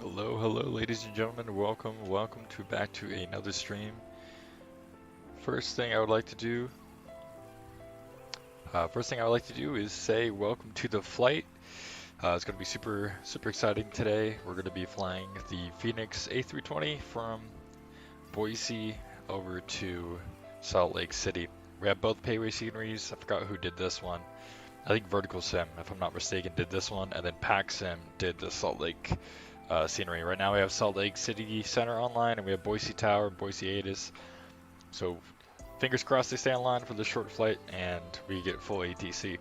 Hello, ladies and gentlemen. Welcome back to another stream. First thing I would like to do, is say welcome to the flight. It's going to be super exciting today. We're going to be flying the Fenix A320 from Boise over to Salt Lake City. We have both payway sceneries. I forgot who did this one. I think Vertical Sim, if I'm not mistaken, did this one, and then PACSIM did the Salt Lake scenery. Right now we have Salt Lake City Center online, and we have Boise Tower and Boise Atis. So fingers crossed they stay online for the short flight, and we get full ATC. Like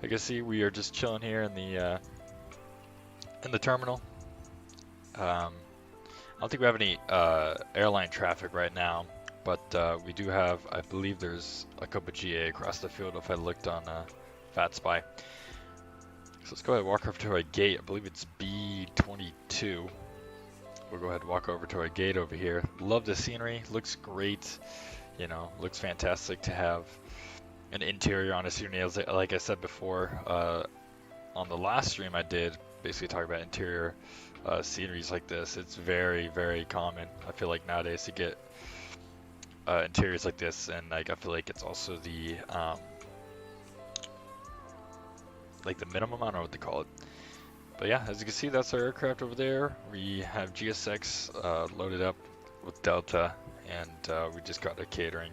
you can see, we are just chilling here in the terminal. I don't think we have any airline traffic right now, but we do have, I believe there's a couple of GA across the field if I looked on VATSIM. So let's go ahead and walk over to our gate. I believe it's B22. We'll go ahead and walk over to our gate over here. Love the scenery. Looks great. You know, looks fantastic to have an interior on a scenery. Like I said before, on the last stream I did, basically talk about interior sceneries like this. It's very common. I feel like nowadays to get interiors like this, and like I feel like it's also the minimum, I don't know what they call it. But yeah, as you can see, that's our aircraft over there. We have GSX loaded up with Delta, and we just got the catering.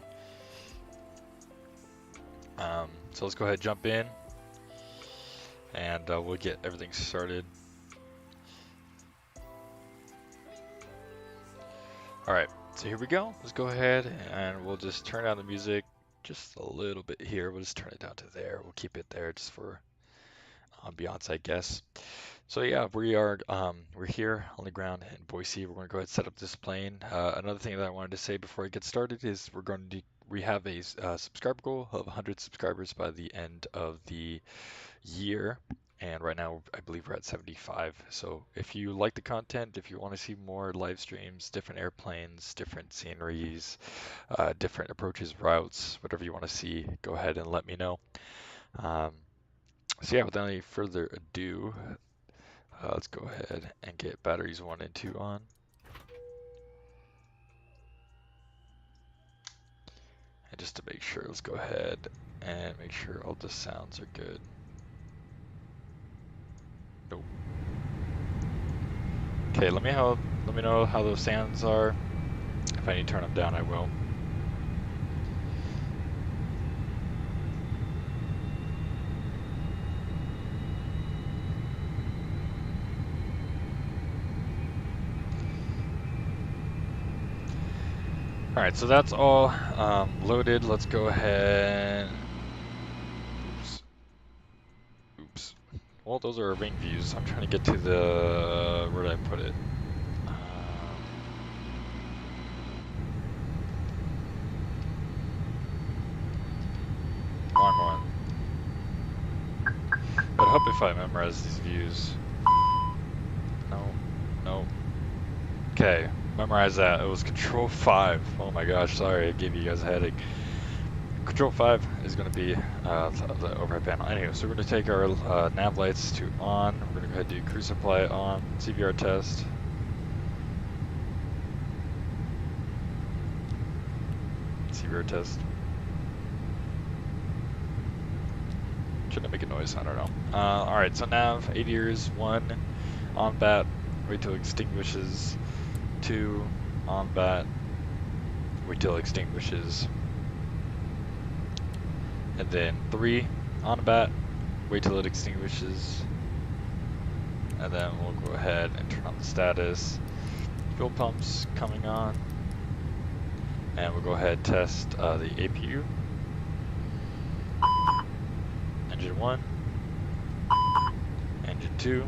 So let's go ahead and jump in, and we'll get everything started. Alright, so here we go. Let's go ahead and we'll just turn down the music just a little bit here. We'll just turn it down to there. We'll keep it there just for ambiance, I guess. So yeah, we're here on the ground in Boise. We're going to go ahead and set up this plane. Another thing that I wanted to say before I get started is we have a subscriber goal of 100 subscribers by the end of the year, and right now I believe we're at 75. So if you like the content, if you want to see more live streams, different airplanes, different sceneries, different approaches, routes, whatever you want to see, go ahead and let me know. So yeah, without any further ado, let's go ahead and get batteries 1 and 2 on. And just to make sure, let's go ahead and make sure all the sounds are good. Nope. Okay, let me know how those sounds are. If I need to turn them down, I will. Alright, so that's all loaded. Let's go ahead. Oops. Well, those are our wing views. I'm trying to get to the... where did I put it? Wrong one. But I hope if I memorize these views. No. Okay, memorize that. It was Control 5. Oh my gosh, sorry, I gave you guys a headache. Control 5 is going to be the overhead panel. Anyway, so we're going to take our nav lights to on. We're going to go ahead and do cruise supply on, CVR test. CVR test. Shouldn't make a noise, I don't know. Alright, so nav, ADIRS, 1, on bat, wait till it extinguishes, 2, on bat, wait till it extinguishes. And then 3, on bat, wait till it extinguishes. And then we'll go ahead and turn on the status. Fuel pumps coming on. And we'll go ahead and test the APU. Engine 1. Engine 2.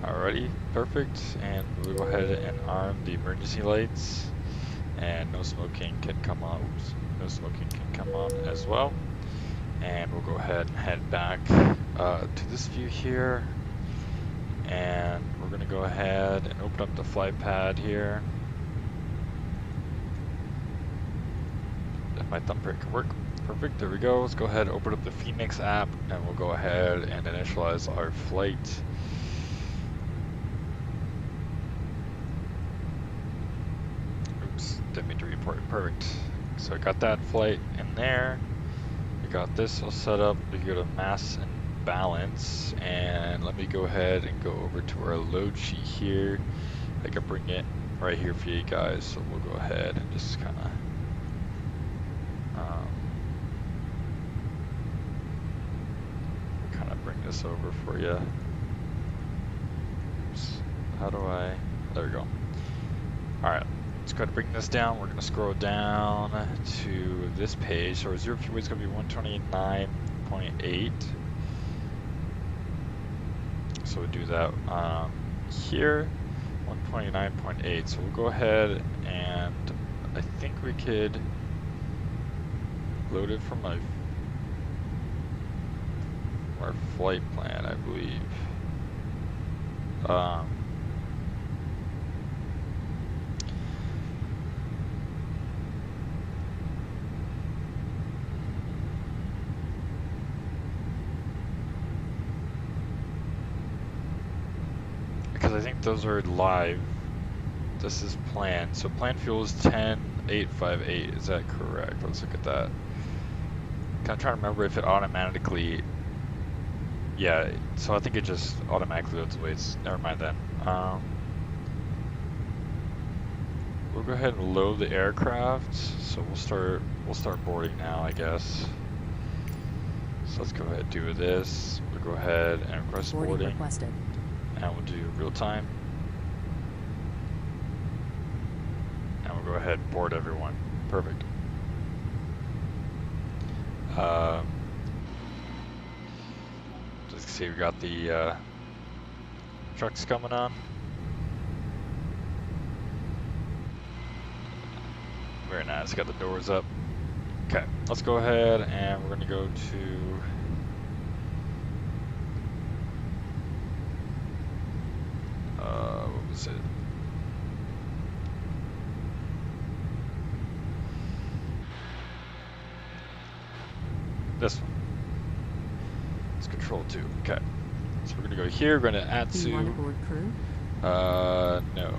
Alrighty, perfect. And we'll go ahead and arm the emergency lights. And no smoking can come on. Oops. No smoking can come on as well. And we'll go ahead and head back to this view here. And we're going to go ahead and open up the flight pad here. If my thumbprint can work. Perfect, there we go. Let's go ahead and open up the Fenix app, and we'll go ahead and initialize our flight. Perfect. So I got that flight in there. We got this all set up. We go to mass and balance, and let me go ahead and go over to our load sheet here. I can bring it right here for you guys, so we'll go ahead and just kind of bring this over for you. Oops. How do I? There we go. All right, let's go ahead and bring this down. We're going to scroll down to this page. So our zero fuel weight is going to be 129.8. So we'll do that here, 129.8. So we'll go ahead and I think we could load it from our flight plan, I believe. Because I think those are live. This is planned. So planned fuel is 10,858. Is that correct? Let's look at that. Kind of trying to remember if it automatically. Yeah. So I think it just automatically loads the weights. Never mind then. We'll go ahead and load the aircraft. So we'll start boarding now, I guess. So let's go ahead and do this. We'll go ahead and request boarding. Requested. And we'll do real time. And we'll go ahead and board everyone. Perfect. Just see we got the trucks coming on. Very nice, got the doors up. Okay, let's go ahead and we're gonna go to what was it? This one. It's control 2. Okay. So we're gonna go here, we're gonna add to. Do you want a board crew? No.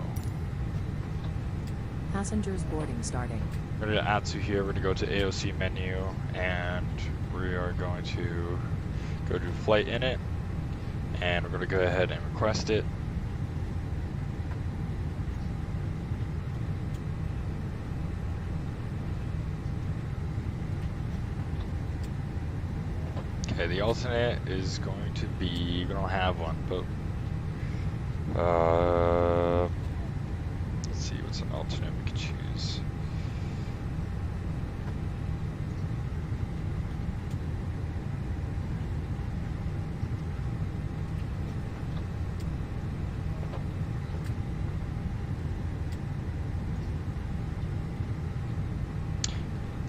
Passengers boarding starting. We're gonna add to here, we're gonna go to AOC menu, and we are going to go to flight in it, and we're gonna go ahead and request it. Okay, the alternate is going to be, we don't have one, but let's see what's an alternate we could choose.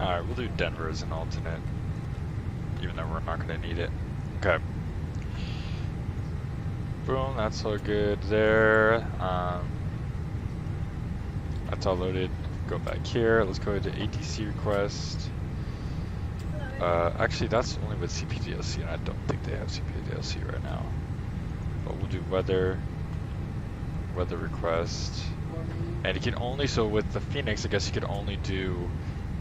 Alright, we'll do Denver as an alternate, even though we're not going to need it. Okay. Boom, that's all good there. That's all loaded. Go back here. Let's go to ATC request. Actually, that's only with CPDLC, and I don't think they have CPDLC right now. But we'll do weather request. And you can only, so with the Fenix, I guess you could only do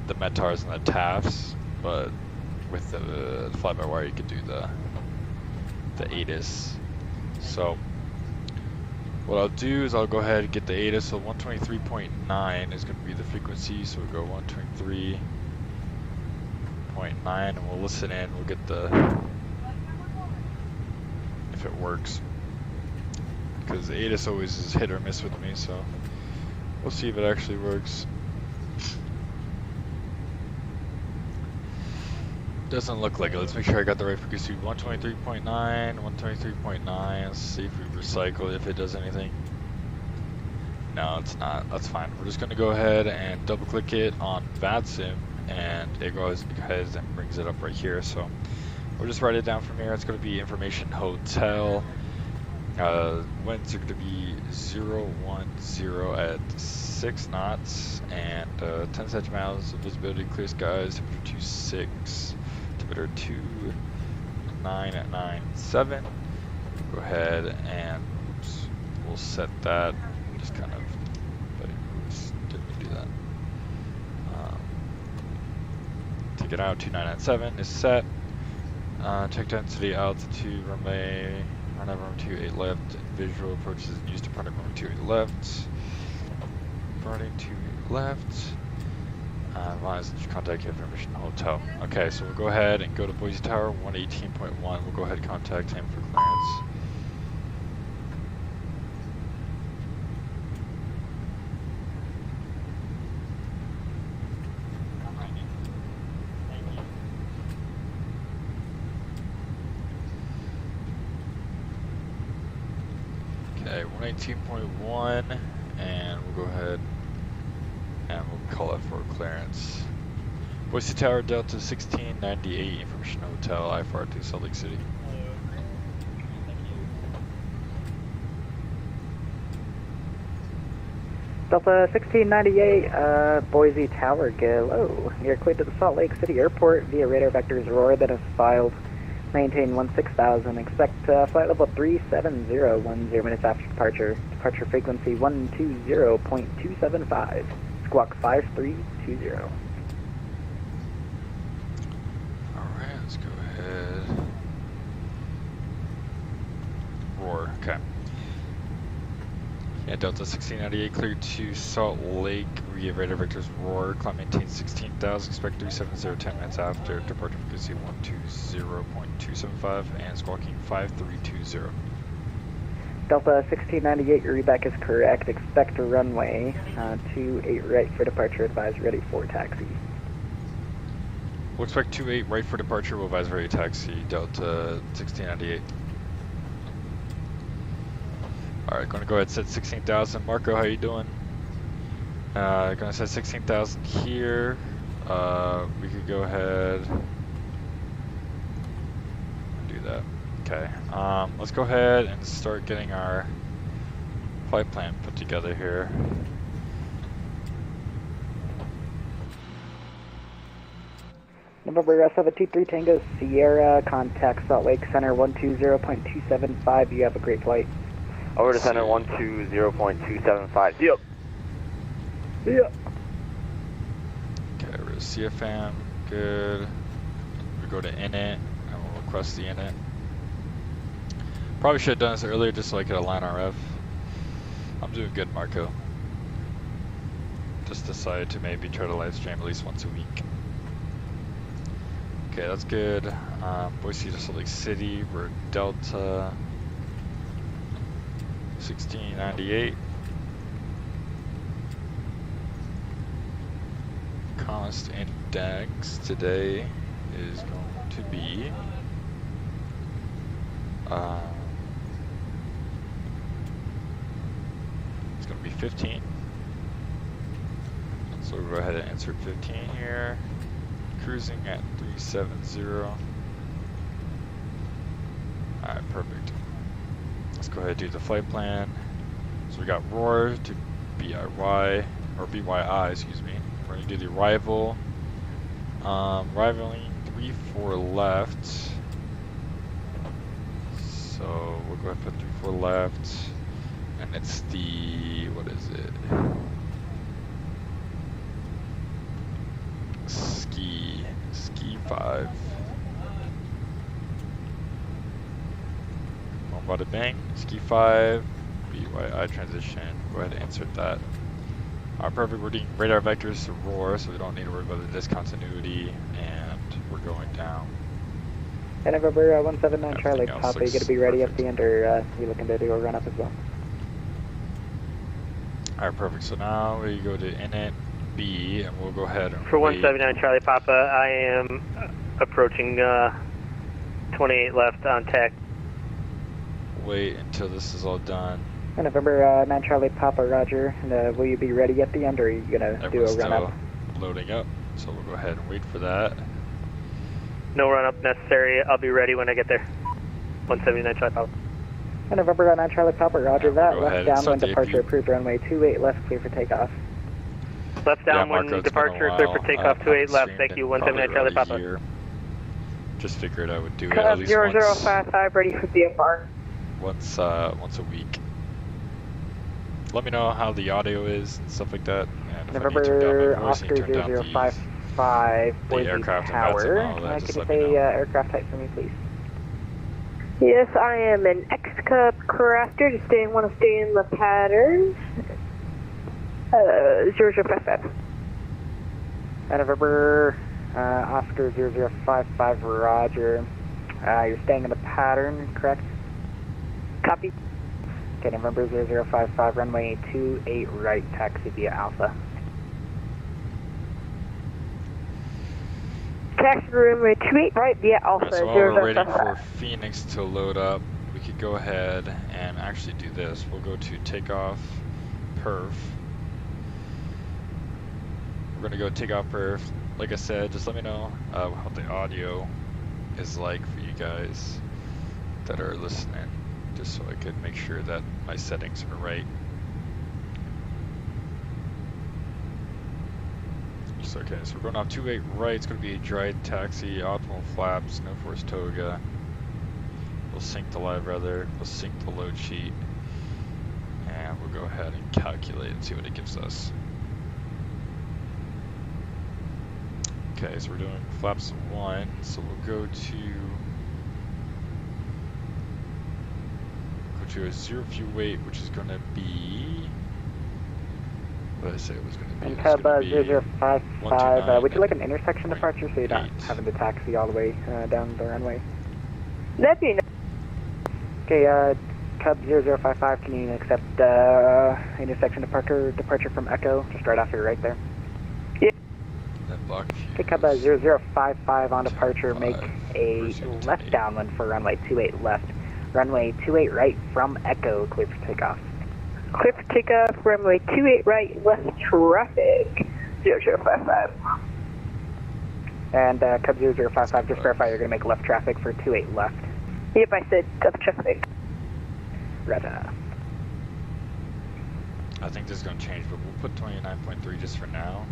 the METARs and the TAFs, but with the fly-by-wire you could do the ATIS. So what I'll do is I'll go ahead and get the ATIS. So 123.9 is going to be the frequency, so we'll go 123.9 and we'll listen in. We'll get the, if it works, because the ATIS always is hit or miss with me, so we'll see if it actually works. Doesn't look like it. Let's make sure I got the right frequency. 123.9, 123.9. Let's see if we recycle, if it does anything. No, it's not. That's fine. We're just going to go ahead and double click it on VATSIM, and it goes ahead and brings it up right here. So we'll just write it down from here. It's going to be information hotel. Winds are going to be 010 at 6 knots and 10 centimeters miles of visibility, clear skies, temperature 26. Temperature 29 at 97. Go ahead and we'll set that. Just kind of, oops, didn't do that. get out. 2997 is set. Check density, altitude, runway 28 left. Visual approaches used to departing runway 28 left. Departing 28 left. Advise contact information hotel. Okay, so we'll go ahead and go to Boise Tower 118.1. We'll go ahead and contact him for clearance. Okay, 118.1, and we'll go ahead and we'll call it for clearance. Boise Tower, Delta 1698, Information Hotel, IFR to Salt Lake City. Delta 1698, Boise Tower, go low. You're cleared to the Salt Lake City Airport via radar vectors Aurora that is filed. Maintain 16,000. Expect flight level 370, 10 minutes after departure. Departure frequency 120.275. Squawk 5320. Alright, let's go ahead. Roar, okay. Yeah, Delta 1698 cleared to Salt Lake via radar vectors Roar. Climb maintain 16,000. Expect 370, 10 minutes after. Departure frequency 120.275 and squawking 5320. Delta 1698, your reback is correct. Expect a runway 28 right for departure. Advise ready for taxi. We'll expect 28 right for departure. We'll advise ready taxi. Delta 1698. Alright, going to go ahead and set 16,000. Marco, how you doing? Going to set 16,000 here. We could go ahead and do that. Okay. Let's go ahead and start getting our flight plan put together here. November 723 Tango Sierra, contact Salt Lake Center 120.275. You have a great flight. Over to center 120.275. Yep. Yeah. Okay, we're to CFM. Good. We go to init and we'll request the init. Probably should have done this earlier just so I could align RF. I'm doing good, Marco. Just decided to maybe try to live stream at least once a week. Okay, that's good. Boise to Salt Lake City. We're Delta 1698. Cost index today is going to be it's going to be 15. So we'll go ahead and insert 15 here. Cruising at 370. Alright, perfect. Let's go ahead and do the flight plan. So we got Roar to BIY, or BYI, excuse me. We're going to do the arrival. Arrivaling 34 left. So we'll go ahead and put 34 left. And it's the, what is it? Ski 5. Bada bang, Ski 5, BYI transition, go ahead and insert that. Perfect, we're doing radar vectors to Roar, so we don't need to worry about the discontinuity, and we're going down. And November 179 Charlie, Everything else Papa, you looks going to be ready perfect. at the end, or you looking to do a run up as well? Alright, perfect, so now we go to init B, and we'll go ahead and For 179 Charlie Papa, I am approaching 28 left on tech. wait until this is all done. And November 9 Charlie Papa, Roger. And, will you be ready at the end, or are you going to do Everyone's a run up? still loading up, so we'll go ahead and wait for that. No run up necessary. I'll be ready when I get there. 179 Charlie Papa. And November 9 Charlie Papa, Roger that. Go ahead Left and downwind start the departure AP. approved, runway 28 left, clear for takeoff. Left downwind Marco, it's been a departure, clear for while. takeoff, 28 left. Streamed Thank you, in 179 Charlie probably about a Papa. year. Just figured I would do it at least 0055, ready for BFR. once a week. Let me know how the audio is and stuff like that. And if I need to turn down November my voice, I need Oscar to turn down 005, 005, the Boise aircraft and Tower. VATSIM, all that, Could just you let me say know. aircraft type for me, please? Yes, I am an X-Cup crafter. Just want to stay in the pattern. 0055. November, Oscar 0055, Roger. You're staying in the pattern, correct? Copy. Okay, November 0055, runway 28 right, taxi via Alpha. Taxi runway 28 right via Alpha. Alright, so while we're waiting for 0055. Phoenix to load up, we could go ahead and actually do this. We'll go to takeoff perf. We're gonna go takeoff perf. Like I said, just let me know how the audio is like for you guys that are listening, just so I could make sure that my settings are right. So, okay, so we're going off 28 right. It's going to be a dry taxi, optimal flaps, no force toga. We'll sync the live rudder, we'll sync the load sheet, and we'll go ahead and calculate and see what it gives us. Okay, so we're doing flaps 1, so we'll go to a zero fuel weight, which is going to be, what did I say it was going to be? And It's Cub gonna be 0055, would you like an intersection departure so you're not 129.8. having to taxi all the way down the runway? That'd be nice. Okay, Cub 0055, can you accept intersection departure from Echo, just right off your right there? That block Okay, Cub 0055 on departure, make a Where's your left 28? downwind for runway 28 left. Runway 28 right from Echo, clear for takeoff. Clear for takeoff, runway 28 right, left traffic. 0055. And Cub 0055, just verify you're going to make left traffic for 28 left. Yep, I said left traffic. Right. I think this is going to change, but we'll put 29.3 just for now.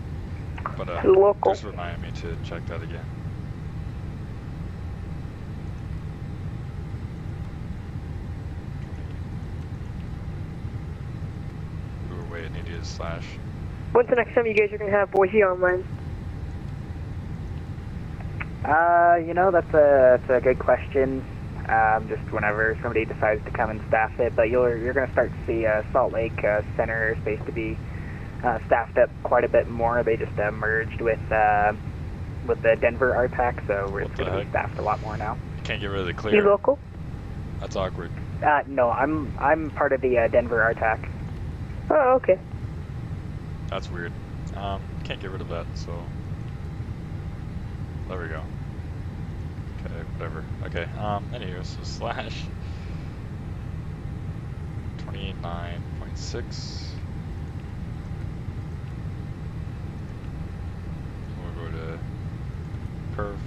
But Local. just remind me to check that again. Ooh, wait, I needed a slash. When's the next time you guys are going to have Boise online? You know, that's a good question. Just whenever somebody decides to come and staff it, but you're going to start to see Salt Lake Center airspace to be staffed up quite a bit more. They just merged with the Denver RTAC, so we're What going the to be heck? staffed a lot more now. Can't get rid of the You clear. local? That's awkward. No, I'm part of the Denver RTAC. Oh, okay. That's weird. Can't get rid of that, so there we go. Okay, whatever. Okay, anyway, so slash 29.6. We'll go to perf,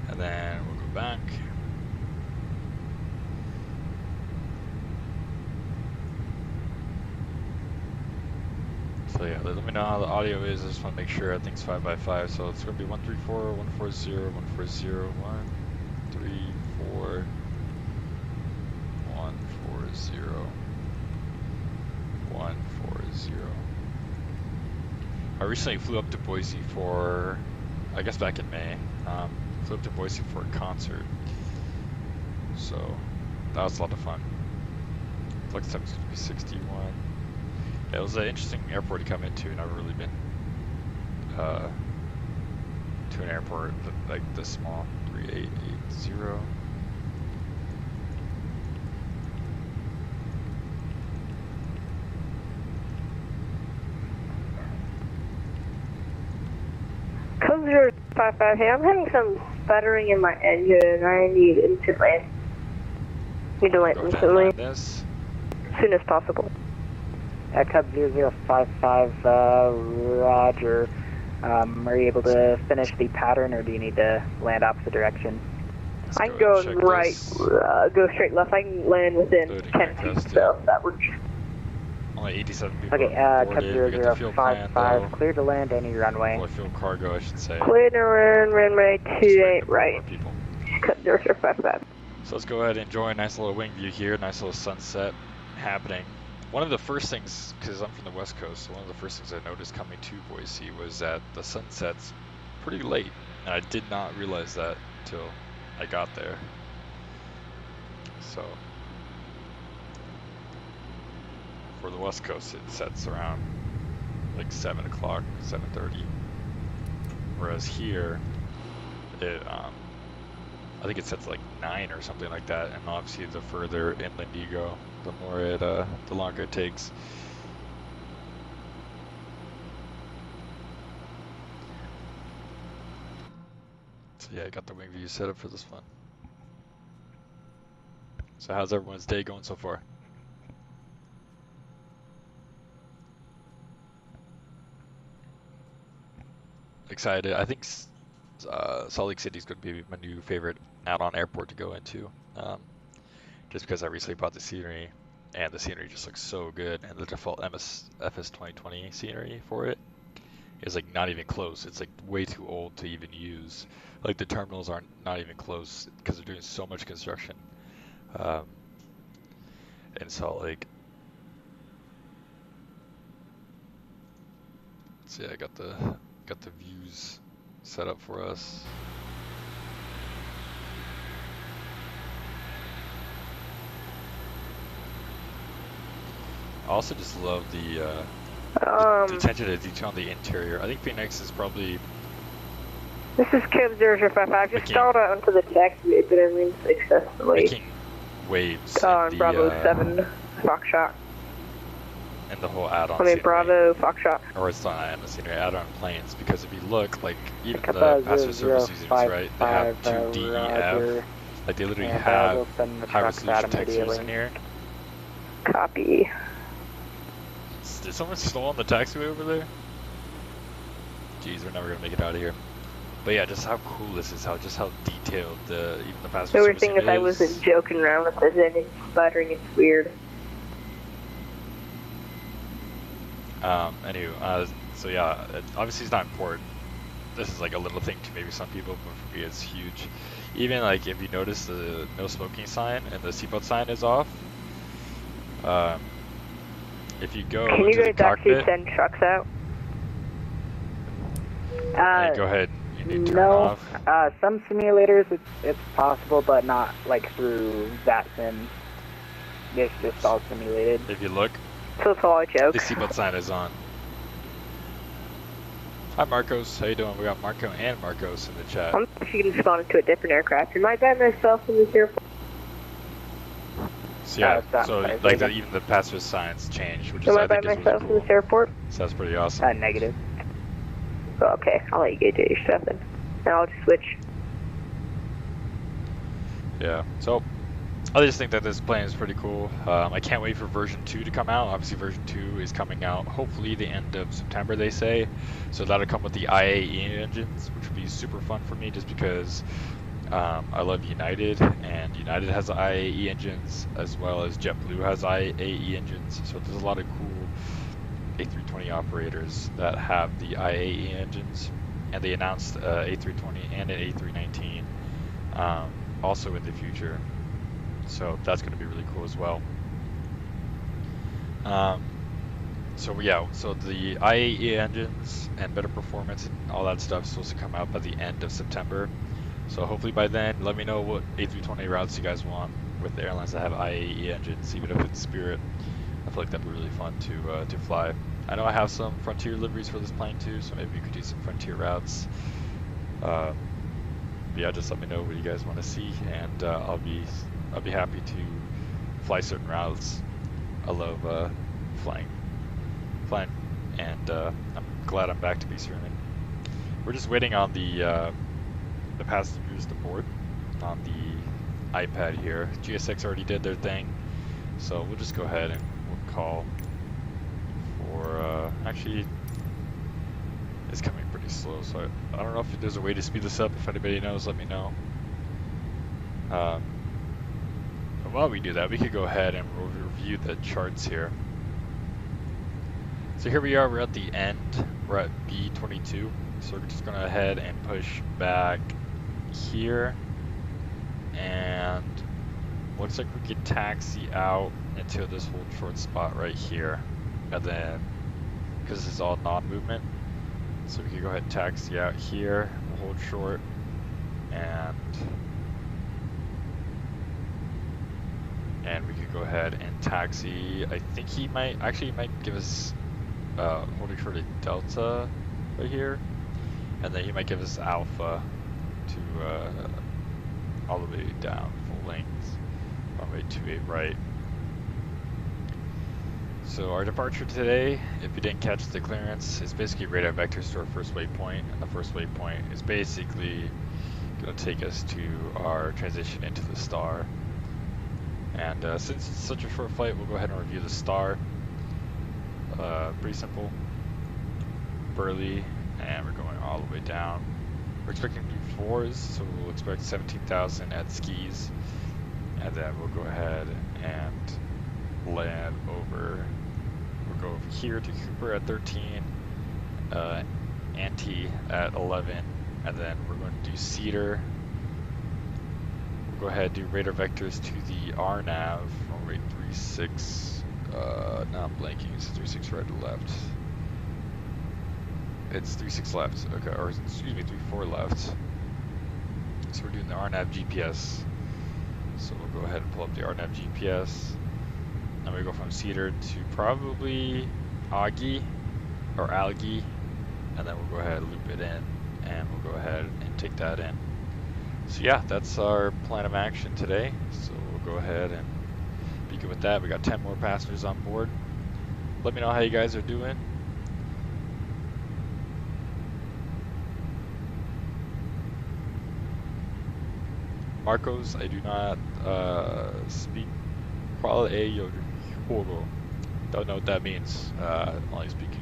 and then we'll go back. So yeah, let me know how the audio is. I just want to make sure. I think it's 5x5, so it's going to be 134, 140, 140, 134, 140, 140. I recently flew up to Boise for, I guess back in May, flew up to Boise for a concert. So that was a lot of fun. Flex time is going to be 61. Yeah, it was an interesting airport to come into. I've never really been to an airport like this small. 3880. Code 055, hey, I'm having some sputtering in my engine. I need instant land. Need to land Go ahead and instantly, land this. as soon as possible. Cub 0055, Roger. Are you able to finish the pattern, or do you need to land opposite direction? Let's I can go go ahead and check right, this. go straight left. I can land within Loading 10 request, feet, so that works. Only 87 people Okay, have Cub boarded. We got the fuel plan 0055, though. clear to land any runway. Or fuel cargo, I should say. Clear to run runway Expect 28 a couple more right. people. Code 0055. So let's go ahead and enjoy a nice little wing view here, nice little sunset happening. One of the first things, because I'm from the West Coast, so one of the first things I noticed coming to Boise was that the sunsets pretty late, and I did not realize that until I got there. So for the West Coast, it sets around like 7 o'clock, 7:30. Whereas here, it I think it sets like 9 or something like that. And obviously, the further inland you go, the more the longer it takes. So yeah, I got the wing view set up for this one. So how's everyone's day going so far? Excited. I think Salt Lake City is going to be my new favorite add-on airport to go into. Just because I recently bought the scenery, and the scenery just looks so good, and the default FS 2020 scenery for it is like not even close. It's like way too old to even use. Like the terminals aren't not even close because they're doing so much construction in Salt Lake. So yeah, I got the views set up for us. I also just love the attention to detail on the interior. I think Phoenix is probably... This is Cube 0055. Just stalled out into the taxiway, but I mean successfully. Making waves. On Bravo 7, Foxtrot. And the whole add-on scenery. Bravo, Foxtrot. Or it's not add-on scenery, add-on planes. Because if you look, like, even the passenger service users, right? They have 2 DEF. Like, they literally have high-resolution textures in here. Copy. Did someone stall on the taxiway over there? Jeez, we're never gonna make it out of here. But yeah, just how cool this is, just how detailed even the passenger So service thing is, I wasn't joking around with this, and it's sputtering, it's weird. Anywho, so yeah, obviously it's not important. This is like a little thing to maybe some people, but for me it's huge. Even like if you notice the no smoking sign and the seatbelt sign is off. If you go Can you to the guys actually cockpit, send trucks out? go ahead. You need to turn no, off. some simulators it's possible, but not like through VATSIM. It's just all simulated. If you look, So it's all a joke. the seatbelt sign is on. Hi Marcos, how you doing? We got Marco and Marcos in the chat. I'm actually going to spawn into a different aircraft. Am I by myself in this airport? So yeah, it's so not like even the passenger signs changed, which is Am I I by think is myself really in cool. this airport? So that's pretty awesome. Negative. Oh, okay, I'll let you get to your stuff then. And I'll just switch. Yeah, so I just think that this plane is pretty cool. I can't wait for version 2 to come out. Obviously version 2 is coming out hopefully the end of September, they say. So that'll come with the IAE engines, which will be super fun for me just because I love United, and United has IAE engines as well as JetBlue has IAE engines. So there's a lot of cool A320 operators that have the IAE engines, and they announced A320 and an A319 also in the future. So that's going to be really cool as well. So yeah, so the IAE engines and better performance and all that stuff is supposed to come out by the end of September. So hopefully by then, let me know what A320 routes you guys want with the airlines that have IAE engines, even if it's Spirit. I feel like that'd be really fun to fly. I know I have some Frontier liveries for this plane too, so maybe you could do some Frontier routes. Yeah, just let me know what you guys want to see, and I'll be happy to fly certain routes. I love flying, and I'm glad I'm back to Beast Rooming. We're just waiting on the passengers to board on the iPad here. GSX already did their thing, so we'll just go ahead and we'll call for actually it's coming pretty slow, so I don't know if there's a way to speed this up. If anybody knows, let me know. But while we do that, we could go ahead and we'll review the charts here. So here we are, we're at the end, we're at B22. So we're just going to go ahead and push back here, and looks like we could taxi out into this whole short spot right here, and then because this is all non-movement, So we can go ahead and taxi out here. We'll hold short and we could go ahead and taxi. I think he might give us holding short a Delta right here, and then he might give us Alpha to all the way down full length, runway 28 right. So our departure today, if you didn't catch the clearance, is basically radar vectors to our first waypoint, and the first waypoint is basically going to take us to our transition into the star. And since it's such a short flight, we'll go ahead and review the star. Pretty simple. Burley, and we're going all the way down. We're expecting to do 4s, so we'll expect 17,000 at skis, and then we'll go ahead and land over. We'll go over here to Cooper at 13, Ante at 11, and then we're going to do Cedar. We'll go ahead and do radar vectors to the RNAV, runway 36, now I'm blanking, it's 36 right to left. It's 36 left, okay, or excuse me, 34 left. So we're doing the RNAV GPS. So we'll go ahead and pull up the RNAV GPS. And we go from Cedar to probably Augie or Algae, and then we'll go ahead and loop it in, and we'll go ahead and take that in. So yeah, that's our plan of action today. So we'll go ahead and be good with that. We got 10 more passengers on board. Let me know how you guys are doing. Marcos, I do not speak quality a juego. Don't know what that means. Only speak English.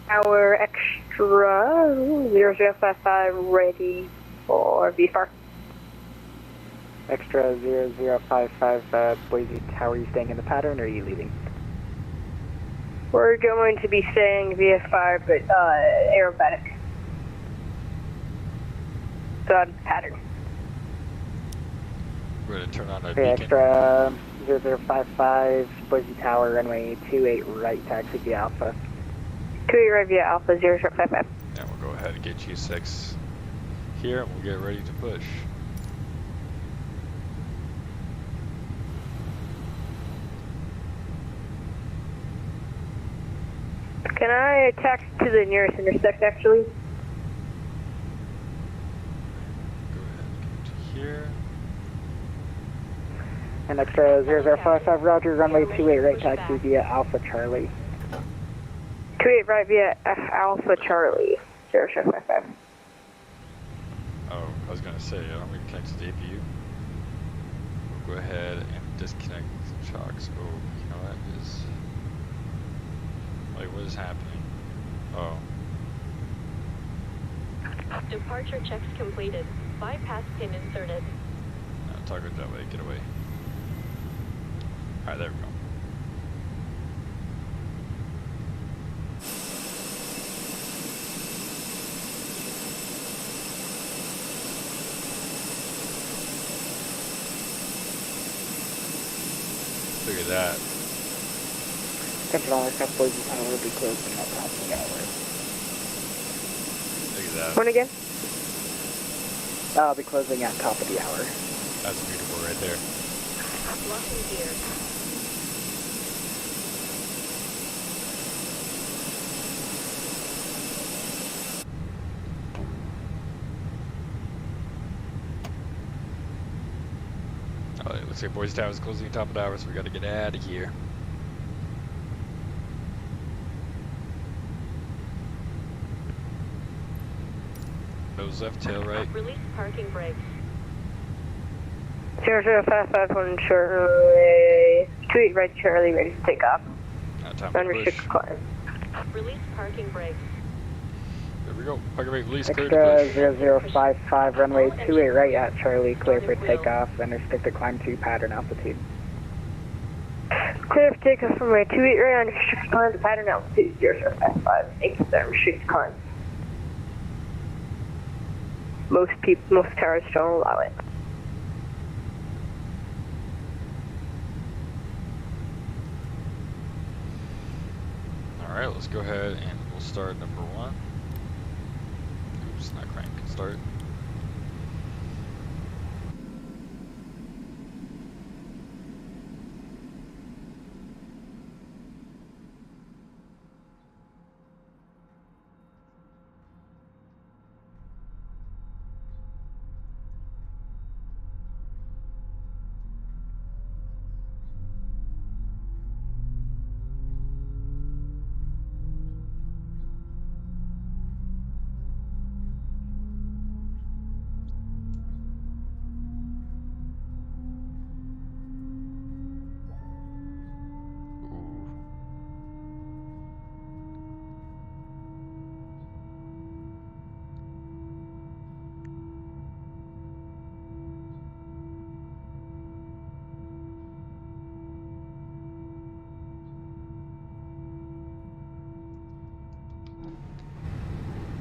Our extra 0055 ready for VFAR. Extra 0055, Boise Tower, you staying in the pattern or are you leaving? We're going to be staying VFR, but aerobatic. So on pattern. We're going to turn on our Okay, beacon. extra 0055, Boise Tower, runway 28 right, taxi via Alpha. 28 right via Alpha 0055. And we'll go ahead and get G6 here, and we'll get ready to push. Can I taxi to the nearest intersect, actually? Go ahead and get to here. And extra 0055, Roger, runway 28 right, taxi via Alpha Charlie. 28 right via Alpha Charlie 0055. Oh, I was going to say, I'm going to connect to the APU. We'll go ahead and disconnect the shocks. Oh, you know what is... Wait, what is happening? Oh. Departure checks completed. Bypass pin inserted. No, toggle that way, get away. Alright, there we go. Look at that. Attention all aircraft, Boise Tower will be closing at top of the hour. Look at that. One again? I'll be closing at top of the hour. That's beautiful right there. Locking gear. Alright, looks like Boise Tower is closing at top of the hour, so we gotta get out of here. Nose left, tail right. Release parking brakes. 0055 on Charlie. 28 right Charlie, ready to take off. Now time to push. Unrestricted climb. Release parking brakes. There we go. Parking brake release, clear to Extra push. 0055, runway 28 right at Charlie, clear for takeoff and restricted climb to pattern altitude. Clear for takeoff from runway 28 right on restricted climb to pattern altitude 0055. Exit restricted climb. Most towers don't allow it. Alright, let's go ahead and we'll start number 1. Oops, not crank. Start.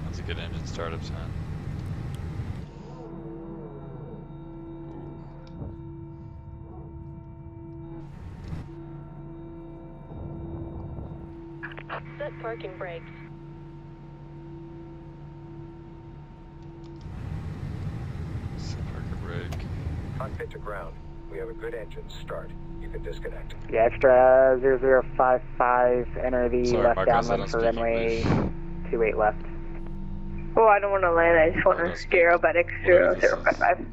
That's a good engine startup sound. Set parking brakes. Set parking brake. Cockpit to ground. We have a good engine. Start. You can disconnect. Yeah, extra 0055, enter the Sorry, left Marcos, I downwind don't for speak runway English. 28 left. Oh, I don't want to land. I just want to steer aerobatics Whatever this is. 0055.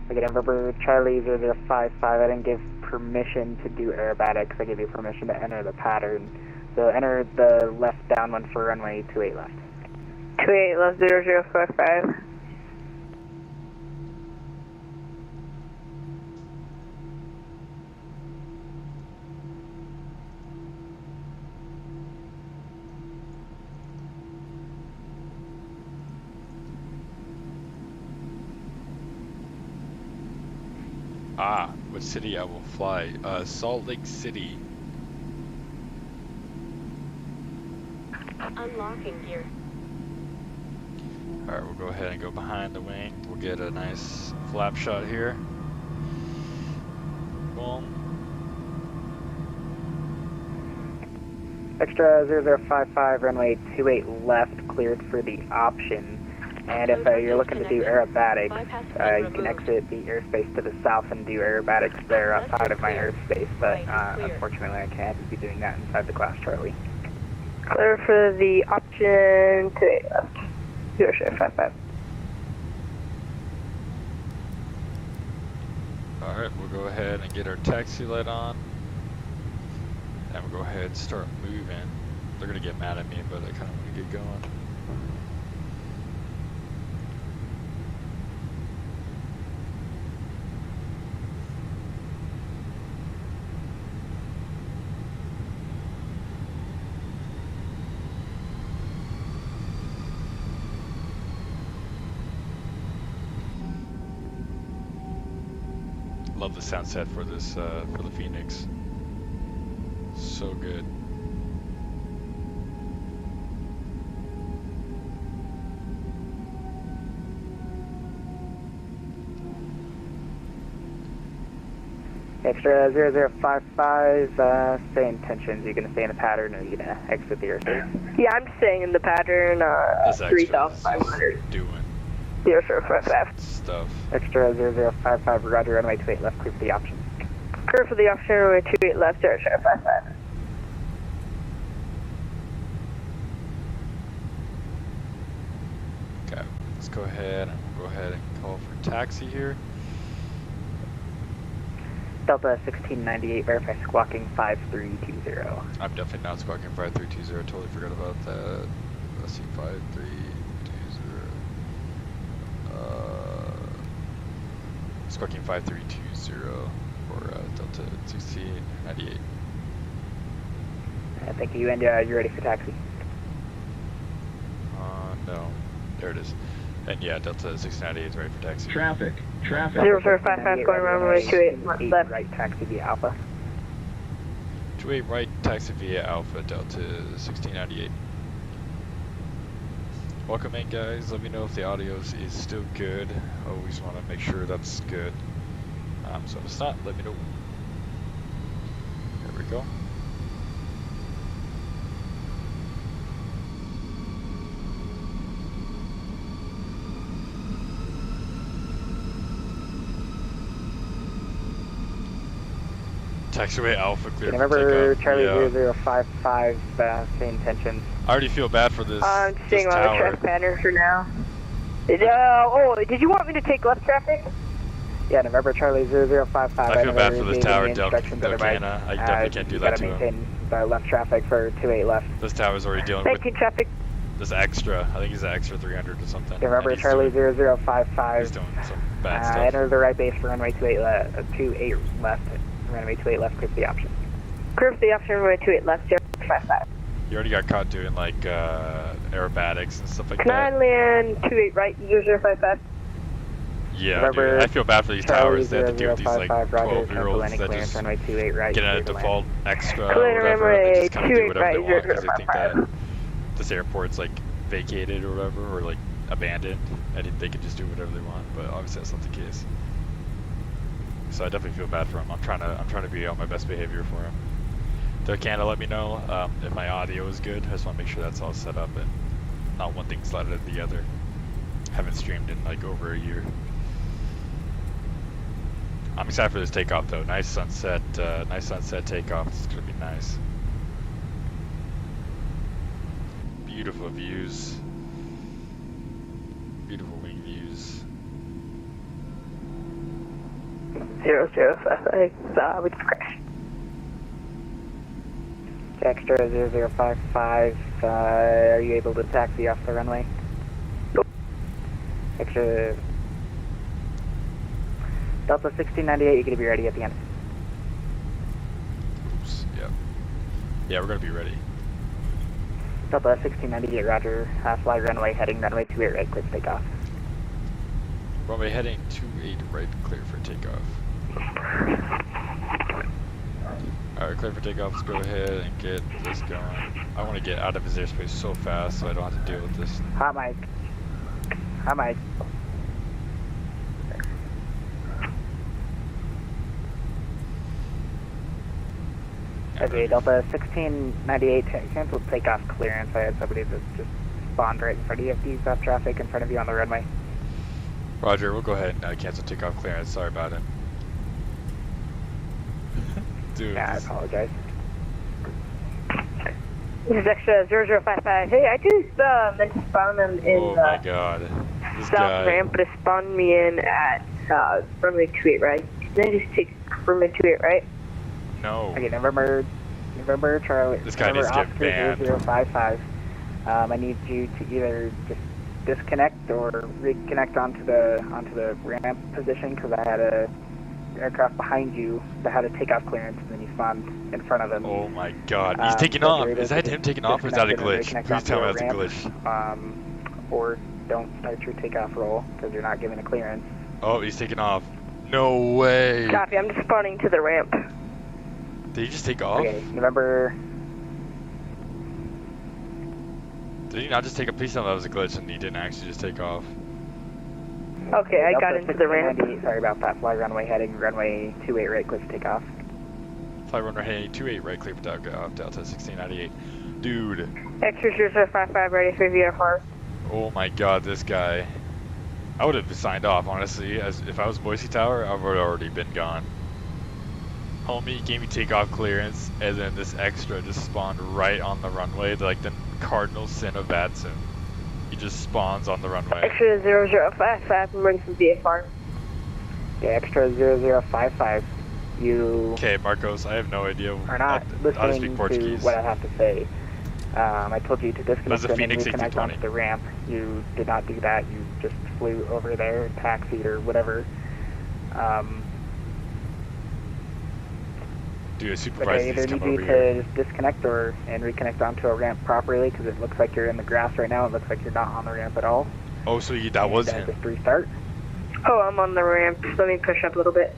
Again, remember Charlie 0055, I didn't give permission to do aerobatics, I gave you permission to enter the pattern. So enter the left downwind for runway 28 left. 28 left 0055. Ah, what city I will fly? Salt Lake City. Unlocking gear. Alright, we'll go ahead and go behind the wing. We'll get a nice flap shot here. Boom. Extra 0055, runway 28 left, cleared for the option. And if you're looking to do aerobatics, you can exit the airspace to the south and do aerobatics there outside of my airspace, but unfortunately I can't be doing that inside the class, Charlie. Clear for the option 28 left 0055. Alright, we'll go ahead and get our taxi light on. And we'll go ahead and start moving. They're going to get mad at me, but I kind of want to get going. Love the sound set for this, for the Phoenix. So good. Extra 0055, stay in tensions. You're going to stay in the pattern or are you going to exit the airspace? Yeah, I'm staying in the pattern This extra is 3500 doing 0055. stuff. Extra 0055, roger, runway 28 left, clear for the option. Clear for the option runway 28 left 0055. Okay, let's go ahead and we'll go ahead and call for taxi here. Delta 1698, verify squawking 5320. I'm definitely not squawking 5320. Totally forgot about that. Let's see, 5320. Squawking 5320 for Delta 1698. Thank you, and you're ready for taxi. No. There it is. And yeah, Delta 1698 is ready for taxi. Traffic. 0055 going runway 28 left. Right, taxi via Alpha. 28 right, taxi via Alpha, Delta 1698. Welcome in, guys. Let me know if the audio is still good. Always want to make sure that's good. So if it's not, let me know. There we go. Taxiway Alpha clear for Remember takeoff. Charlie Yeah. 0055, same intentions. I already feel bad for this, I'm this seeing on the tower. track pattern for now. Did you want me to take left traffic? Yeah, November Charlie 0055. I feel bad for this tower, Instructions Delcana. I definitely can't do that to You him. gotta maintain left traffic for 28 left. This tower's already dealing with 19 traffic. this extra. I think he's an extra 300 or something. November and he's Charlie doing- 0055. He's doing some bad stuff. Enter the right base for runway 28 left. Runway 28 left, click the option. Curve the option runway 28 left, 055. You already got caught doing like aerobatics and stuff like Can I that. land 28 right, 0055? Yeah, Remember dude. I feel bad for these Charlie towers. They have to deal with these like 0055, Roger, 12-year-olds landing that clearance, just runway 28 right. get a clear to land. default extra or Clear whatever. And they runway just kind of do 28 whatever they right, want because they think that 055. this airport's like vacated or whatever, or like abandoned, and they can just do whatever they want. But obviously that's not the case. So I definitely feel bad for him. I'm trying to be on my best behavior for him. Delcana, let me know if my audio is good. I just want to make sure that's all set up and not one thing slotted at the other. Haven't streamed in like over a year. I'm excited for this takeoff though. Nice sunset takeoff. It's gonna be nice. Beautiful views. Beautiful wing views. 0055, we just crashed. Extra 0055, are you able to taxi off the runway? Nope. Extra Delta 1698, you're going to be ready at the end. Oops, yep. Yeah, we're gonna be ready. Delta 1698, roger. Fly runway, heading runway 28 right, clear for takeoff. Runway heading 28 right, clear for takeoff. Alright, clear for takeoff. Let's go ahead and get this going. I want to get out of his airspace so fast so I don't have to deal with this. Hot mic. Hot mic. Okay, Delta 1698, cancel takeoff clearance. I had somebody that just spawned right in front of you. Ease off traffic in front of you on the runway. Roger, we'll go ahead and cancel takeoff clearance. Sorry about it. Dude, Yeah, I this- apologize. This is extra 0055. Hey, I just meant to spawn them in oh my god. This south guy. ramp, but it spawned me in at runway 28 right. Can I just take runway 28 right? No. Okay, November Charlie. This guy needs to get banned. 0055. I need you to either just disconnect or reconnect onto the ramp position because I had a aircraft behind you that had a takeoff clearance and then you spawned in front of them. Oh my god. He's taking so off. you're able Is that to him taking off or is that a disconnect glitch? and reconnect Please onto tell me the that's a ramp, glitch. or don't start your takeoff roll because you're not given a clearance. Oh, he's taking off. No way. Copy, I'm just spawning to the ramp. Did he just take off? Okay, November. Did he not just take a Please tell me that was a glitch and he didn't actually just take off. Okay, I got Delta into the ramp. 1698, sorry about that. Fly runway heading runway 28 right, clear for takeoff. Fly runway heading 28 right, clear for takeoff, Delta 1698. Dude. Extra 0055 ready for VFR. Oh my god, this guy. I would have signed off, honestly. If I was Boise Tower, I would have already been gone. Homie gave me takeoff clearance, and then this extra just spawned right on the runway, like the cardinal sin of VATSIM. He just spawns on the runway. Extra 0055, I'm ready for VFR. Okay, extra 0055. You Okay, Marcos, I have no idea. are not I'll just speak listening to Portuguese. what I have to say. I told you to That's disconnect a and Fenix reconnect A320. onto the ramp. You did not do that. You just flew over there, taxied or whatever. Do a Okay, supervisor either just come need you over here? to just disconnect and reconnect onto a ramp properly because it looks like you're in the grass right now. It looks like you're not on the ramp at all. Oh, so that was And, him. Just restart. Oh, I'm on the ramp. Let me push up a little bit.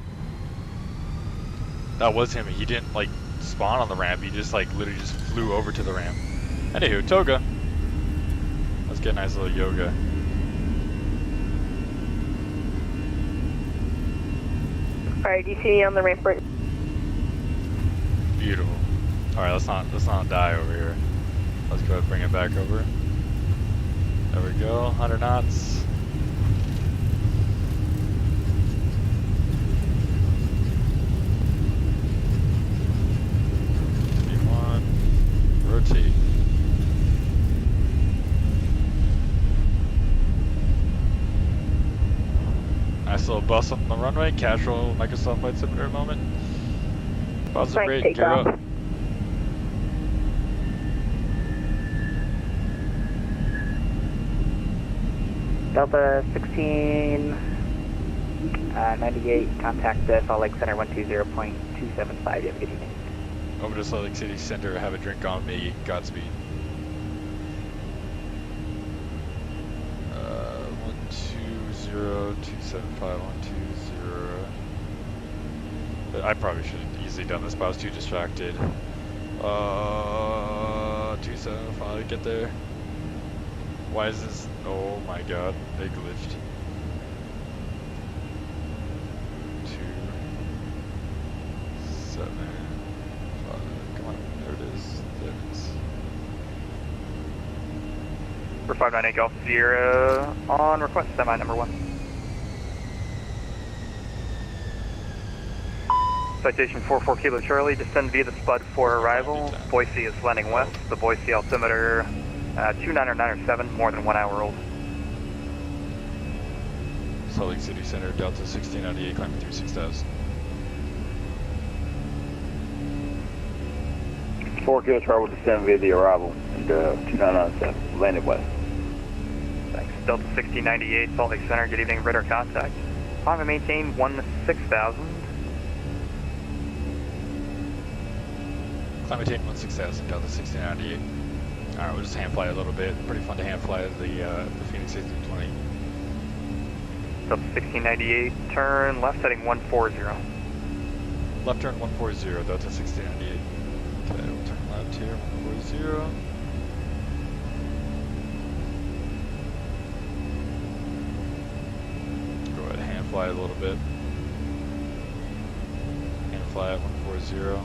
That was him. He didn't like spawn on the ramp. He just like literally just flew over to the ramp. Anywho, toga. Let's get a nice little yoga. Alright, do you see me on the ramp right? Beautiful. All right, let's not die over here. Let's go ahead and bring it back over. There we go. 100 knots. Rotate. Nice little bus on the runway. Casual Microsoft Flight Simulator moment. Positive Nice rate, gear takeoff. up. Delta 1698, contact Salt Lake Center 120.275. You have a good evening. Over to Salt Lake City Center. Have a drink on me. Godspeed. 120.275. I probably should have easily done this, but I was too distracted. 275, get there. Why is this? Oh my god, they glitched. 275. Come on, there it is. There it is. For 598 Golf Sierra on request, semi number 1. Citation 44 Kilo Charlie, descend via the Spud for arrival. Boise is landing west. The Boise altimeter 29907, more than 1 hour old. Salt Lake City Center, Delta 1698, climbing through 6000. 4 Kilo Charlie will descend via the arrival and 2997, landed west. Thanks. Delta 1698, Salt Lake Center, good evening, radar contact. Climb and maintain 16,000. Climb maintain 16,000, Delta 1698. Alright, we'll just hand fly a little bit. Pretty fun to hand fly the Fenix A320. Delta 1698, turn left heading 140. Left turn 140, Delta 1698. Okay, we'll turn left here, 140. Go ahead, hand fly a little bit. Hand fly at 140.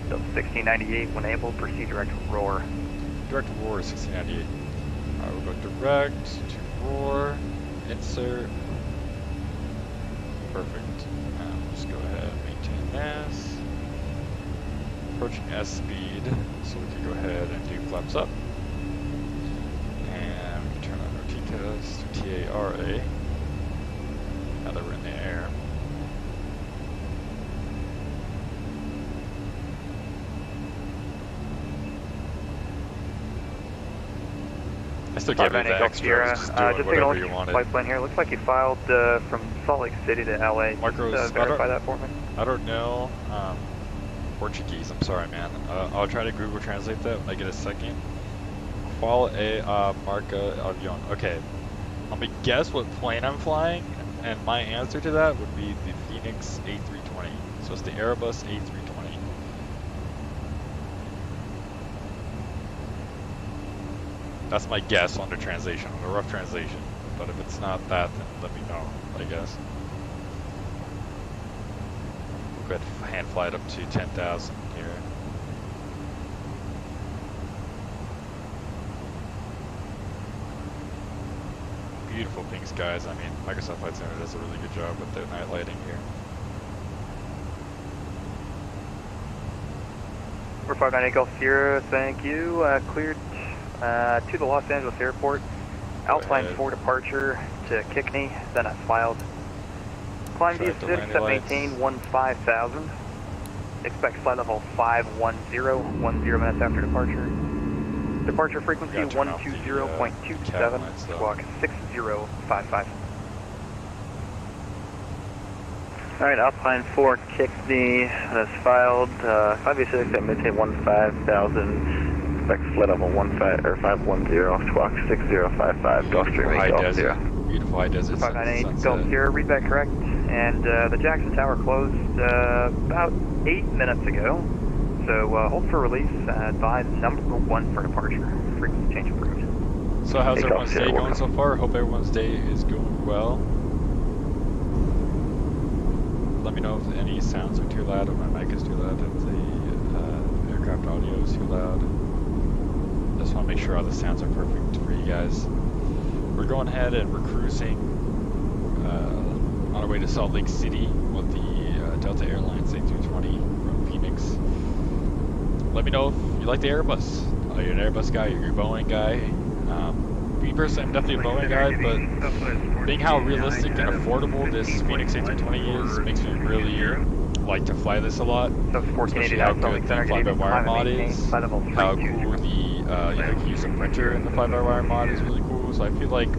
Delta 1698, when able, proceed direct roar. Direct roar 1698. Alright, we'll go direct to roar, insert. Perfect. Now just go ahead and maintain mass. Approaching S speed, so we can go ahead and do flaps up. And we can turn on our T-test, TARA. Now that we're in the air. I still gave it the extra, just do whatever you wanted. Flight plan here. Looks like you filed from Salt Lake City to LA. Marcos, Just, verify that for me. I don't know Portuguese, I'm sorry man. I'll try to Google Translate that when I get a second. Qual é a marca avión? Okay, let me guess what plane I'm flying, and my answer to that would be the Fenix A320. So it's the Airbus A320. That's my guess on the translation, on the rough translation. But if it's not that, then let me know, I guess. We'll go ahead and hand fly it up to 10,000 here. Beautiful pink skies. I mean, Microsoft Flight Center does a really good job with their night lighting here. We're 598 Golf Sierra, thank you. Cleared to the Los Angeles airport. Alpine for departure to Kickney, then I filed. Climb via 6, set maintain 15,000. Expect flight level 510, 10 minutes after departure. Departure frequency Yeah, turn off the, 120.27, cabin lights, though. squawk 6055. Alright, Alpine 4, Kickney, has filed, 586 at maintain 15,000, expect flight level 510, squawk 6055, Gulf Stream 8, Gulf 0. Beautiful high desert. 598, Gulf 0, read that correct. And the Jackson Tower closed about 8 minutes ago. So hold for release, advise number 1 for departure. Frequency change approved. So how's Hey, everyone's Gulf day 0, going so far? Hope everyone's day is going well. Let me know if any sounds are too loud, if my mic is too loud, if the aircraft audio is too loud. Just want to make sure all the sounds are perfect for you guys. We're going ahead and we're cruising on our way to Salt Lake City with the Delta Airlines A320 from Phoenix. Let me know if you like the Airbus. Are you an Airbus guy? You're a Boeing guy? Me personally, I'm definitely a Boeing guy, but being how realistic and affordable this Fenix A320 is makes me really like to fly this a lot. Especially how good the fly-by-wire mod is, how cool the you can use a printer in the fly-by-wire mod is really cool. So I feel like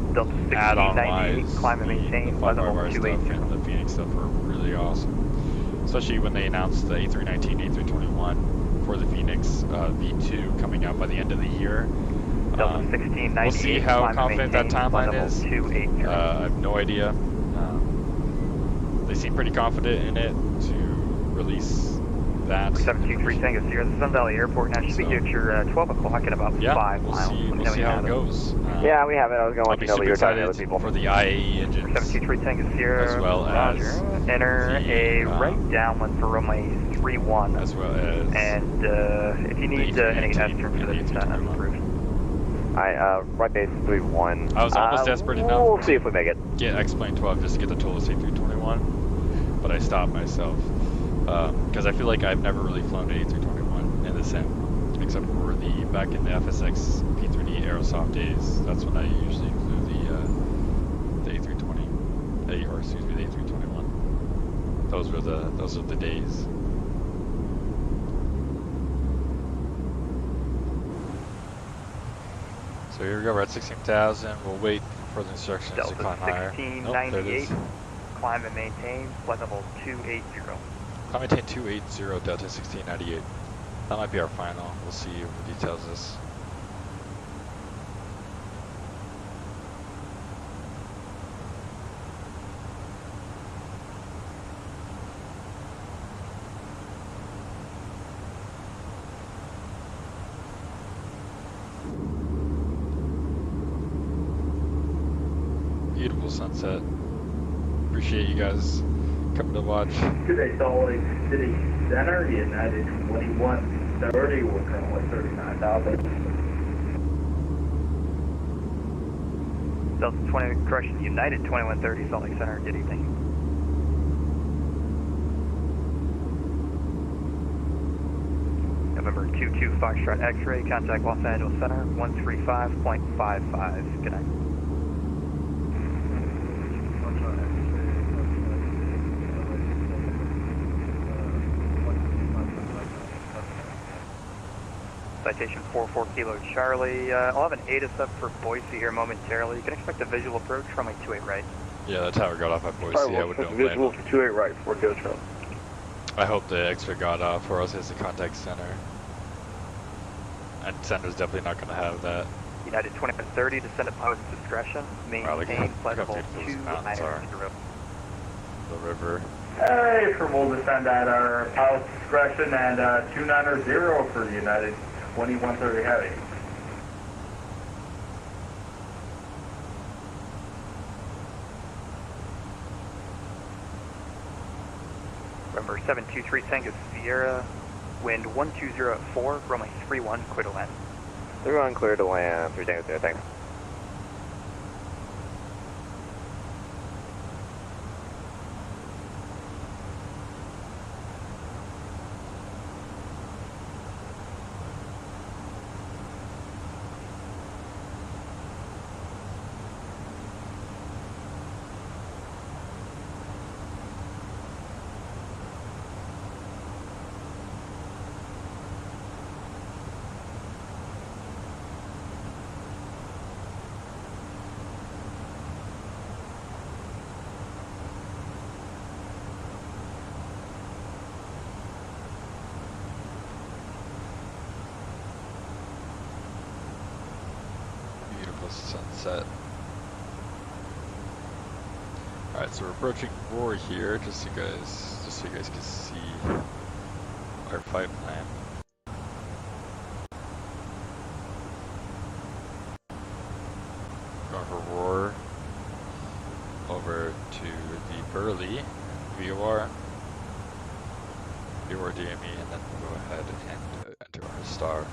add-on-wise, the fly-by-wire stuff and the Phoenix stuff are really awesome. Especially when they announced the A319, A321 for the Phoenix V2 coming out by the end of the year. We'll see how confident that timeline is. I have no idea. They seem pretty confident in it to release that. 723 Tango Sierra, the Sun Valley Airport. Now should be here at your 12 o'clock in about 5 miles. We'll see how it goes. Yeah, we have it. I was going to let you know that you're talking to other people. For the IAE engines. 723 Tango Sierra, as well as enter a right downwind for runway 31. As well as. And if you need any S-turn for this, that's approved. Alright, right base 3-1. I was almost desperate enough. We'll see if we make it. Get X-Plane 12 just to get the Total A321, but I stopped myself because I feel like I've never really flown an A321 in the sim, except for back in the FSX P3D Aerosoft days. That's when I usually flew the A320, or excuse me, the A321. Those are the days. So here we go, we're at 16,000. We'll wait for the instructions Delta to climb higher. 1698, climb and maintain, flight level 280. Climb and maintain 280, Delta 1698. That might be our final. We'll see what the details is. Beautiful sunset. Appreciate you guys coming to watch. Today, Salt Lake City Center, United 2130, we're currently 39,000. Delta 20, correction, United 2130, Salt Lake Center, good evening. November 22 Foxtrot X-ray, contact Los Angeles Center, 135.55, good night. Citation 44 Kilo Charlie. I'll have an ATIS up for Boise here momentarily. You can expect a visual approach from a 28 right. Yeah, the tower got off at Boise. I would know. Visual for 28 right for Go Charlie. I hope the X-ray got off, or else it's the contact center. And center's definitely not going to have that. United 2130, descend at pilot's discretion. Maintain flight level 290. The river. Hey, from we'll descend at our pilot's discretion and 290 for United 2130 Heavy. Remember 723 Tango Sierra, wind 120 at 4, runway 31, clear to land. 3-1 clear to land, 3 Tango Sierra, thanks. set. Alright, so we're approaching Roar here, just so you guys can see our flight plan. Going for Roar over to the Burley VOR DME, and then we'll go ahead and enter our star.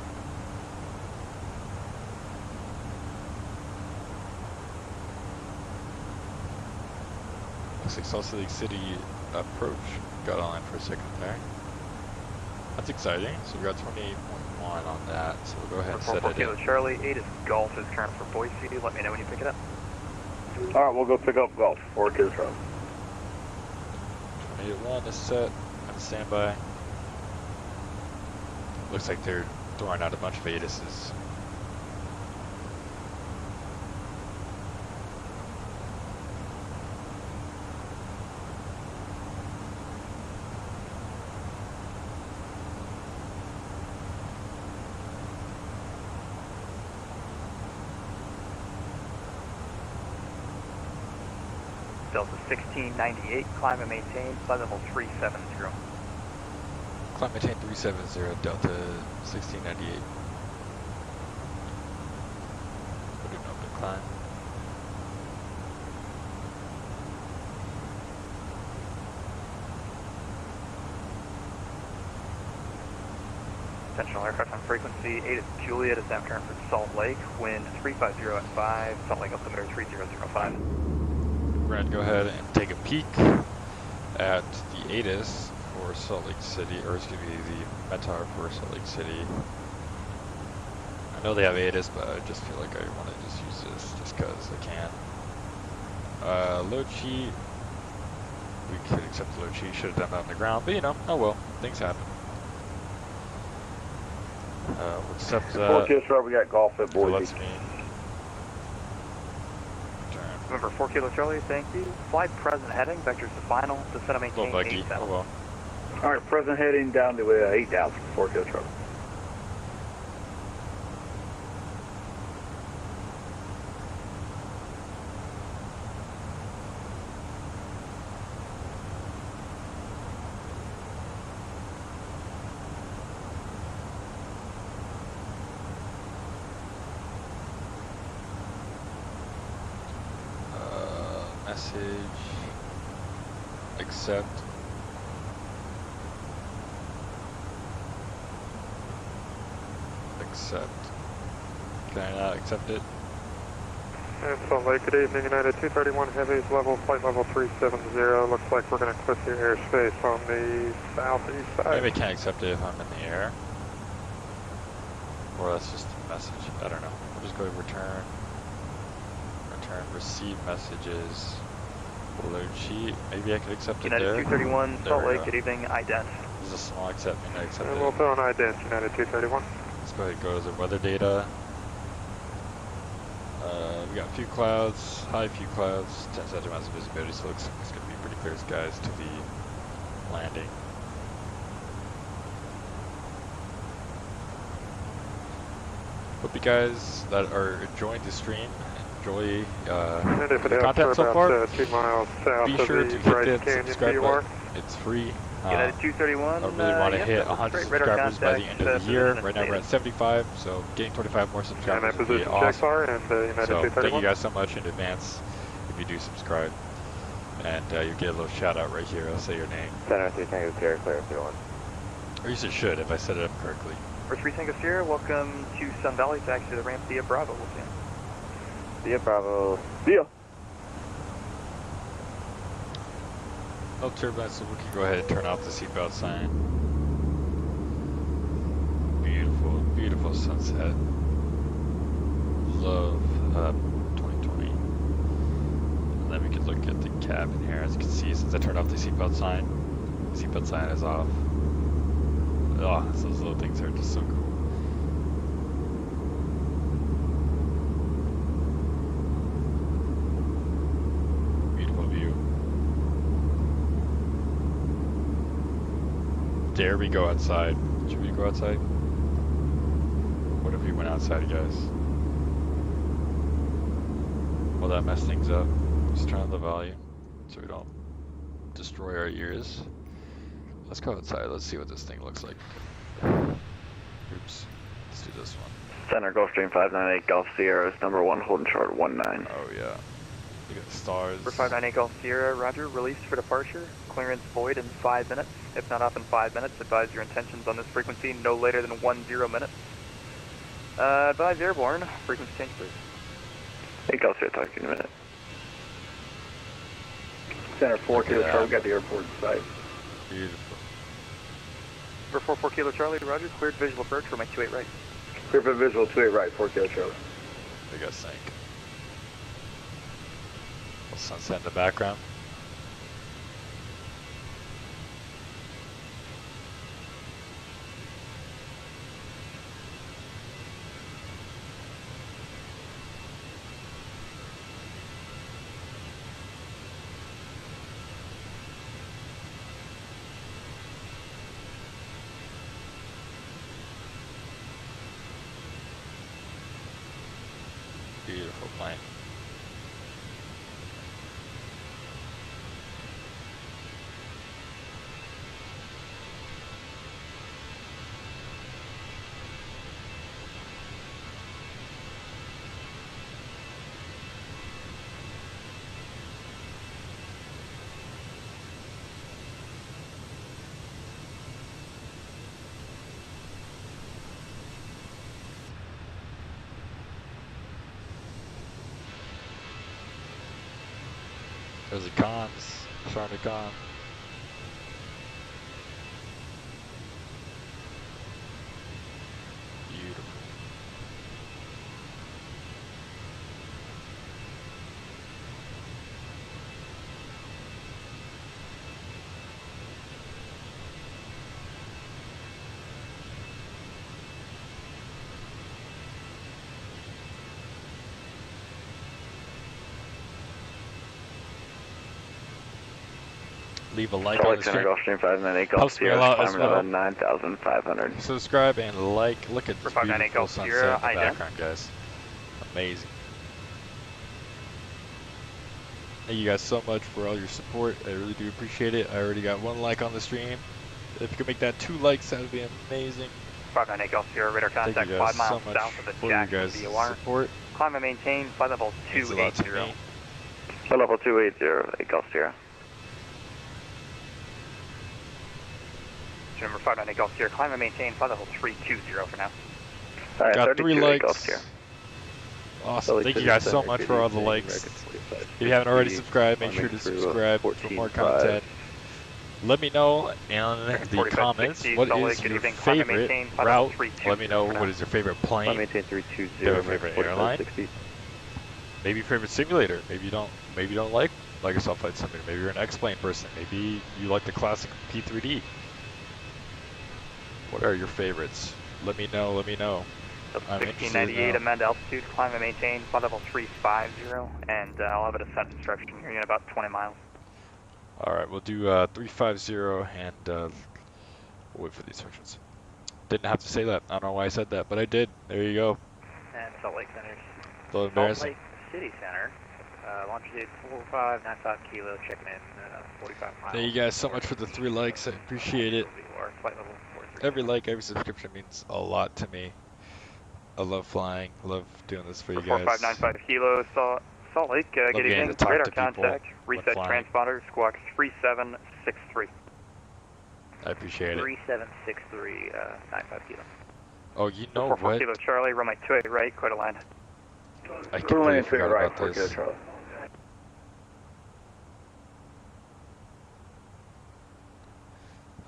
Looks like Salt Lake City approach got online for a second there. That's exciting. So we got 28.1 on that. So we'll go ahead and set it in. Charlie, 8 is Golf is current for Boise. Let me know when you pick it up. Alright, we'll go pick up Golf. 4 kids from. 28.1 is set. On standby. Looks like they're throwing out a bunch of ATIS's. Delta 1698, climb and maintain, flight level 370. Climb maintain 370, Delta 1698. Put an open climb. Intentional aircraft on frequency, 8 is Juliet, is now current for Salt Lake, wind 350 at 5, Salt Lake altimeter 3005. We're going to go ahead and take a peek at the ATIS for Salt Lake City, or excuse me, the METAR for Salt Lake City. I know they have ATIS, but I just feel like I want to just use this just because I can. Load sheet. We could accept the load sheet. Should have done that on the ground, but you know, oh well, things happen. We'll accept that. 4 kids from, we got Golf at Boise. Let's me. Remember 4 Kilo Charlie, thank you. Flight present heading, vectors to final, descend and maintain 8,000. Oh well. Alright, present heading down to 8,000, 4 kids from. Message. Accept. Accept. Can I not accept it? And Salt Lake, good evening, United 231 Heavies, flight level 370. Looks like we're going to clip your airspace on the southeast side. Maybe I can't accept it if I'm in the air. Or that's just a message. I don't know. We'll just go to return. Return, receive messages. Load sheet. Maybe I could accept it United there. 231, There Salt we Lake, go. good evening, ident. This is a small accept. Maybe I accept And it. we'll throw an ident, United 231. Let's go ahead and go to the weather data. We got a few clouds, high few clouds, 10 centimeters of visibility, so it looks like it's going to be pretty clear skies to the landing. Hope you guys that are enjoying the stream enjoy And if it the helps, content we're so about far. 2 miles south Be of sure the to hit Bryce that Canyon subscribe VOR. button. It's free. United 231, I really want to yes, hit that was 100 great radar subscribers by the contact, end of the year. position Right now we're at 75, so getting 25 more And subscribers that would be position check awesome. far, and United So 231. thank you guys so much in advance if you do subscribe. And you get a little shout out right here. I'll say your name. Center 3 Tango Sierra, clear if you want. Or you should if I set it up correctly. For 3 Tango Sierra, welcome to Sun Valley, taxi to the ramp via Bravo, we'll see you. Via Bravo. Via. No turbines, so we can go ahead and turn off the seatbelt sign. Beautiful, beautiful sunset. Love 2020. And then we can look at the cabin here. As you can see, since I turned off the seatbelt sign is off. Oh, those little things are just so cool. Beautiful view. Dare we go outside? Should we go outside? What if we went outside, guys? Will that mess things up? Just turn on the volume so we don't destroy our ears. Let's go outside. Let's see what this thing looks like. Oops. Let's do this one. Center Gulfstream 598 Golf Sierra is number 1, holding short 19. Oh yeah. Look at the stars. For 598 Golf Sierra, roger, release for departure. Clearance void in 5 minutes. If not up in 5 minutes, advise your intentions on this frequency no later than 10 minutes. Advise airborne. Frequency change, please. Hey, Golf Sierra, talk to you in a minute. Center 4 Kilo Charlie, got the airport in sight. Beautiful. For 44 Kilo Charlie, roger, cleared visual approach for my 28 right. Clear for visual 28 right, 4 Kilo Charlie. They got sank. Sunset in the background. Beautiful plane. There's the cons, starting to con. Beautiful. Leave a like on the stream. Gulfstream 598 Golf Helps me a Sierra, lot as climbing well. at 9,500. Subscribe and like. Look at For this 598 beautiful Golf sunset Sierra, in the ident. background, guys. Amazing. Thank you guys so much for all your support. I really do appreciate it. I already got 1 like on the stream. If you could make that 2 likes, that would be amazing. 598 Golf Sierra, radar Thank contact you guys 5 miles so much south of the for your guys' Jackson VOR. support. Climb and maintain flight level Means a lot to 280. me. Flight level 280, Golf Sierra. Number 598 Golf Sierra, climb and maintain flight level 320 for now. Alright, Got 3 Golf likes. Sierra. Awesome. Thank you guys so much for all the likes. If you haven't already subscribed, make sure to subscribe for more content. Let me know in the comments what is your favorite route. Let me know what is your favorite plane, Maintain 320, your favorite airline, maybe your favorite simulator. Maybe you don't like a soft flight simulator. Maybe you're an X-plane person. Maybe you like the classic P3D. What are your favorites? Let me know. Let me know. I'm interested 1698, now. amend altitude, climb and maintain flight level 350, and I'll have a descent instruction here in about 20 miles. All right, we'll do 350 and we'll wait for the instructions. Didn't have to say that. I don't know why I said that, but I did. There you go. And Salt Lake Center. So Salt embarrassing. Lake City Center. Longitude 4595 kilo, checking in 45 miles. Thank you guys so much for the 3 likes. I appreciate it. Flight level 43. Every like, every subscription means a lot to me. I love flying. I love doing this for you guys. 4595 kilo, Salt Lake, good getting evening. to talk Radar to people contact, when reset flying. transponder, squawk 3763. I appreciate it. 3763, 95 kilo. Oh, you know 44 what? Kilo Charlie, run my 28 right, quite a line. I completely forgot about this.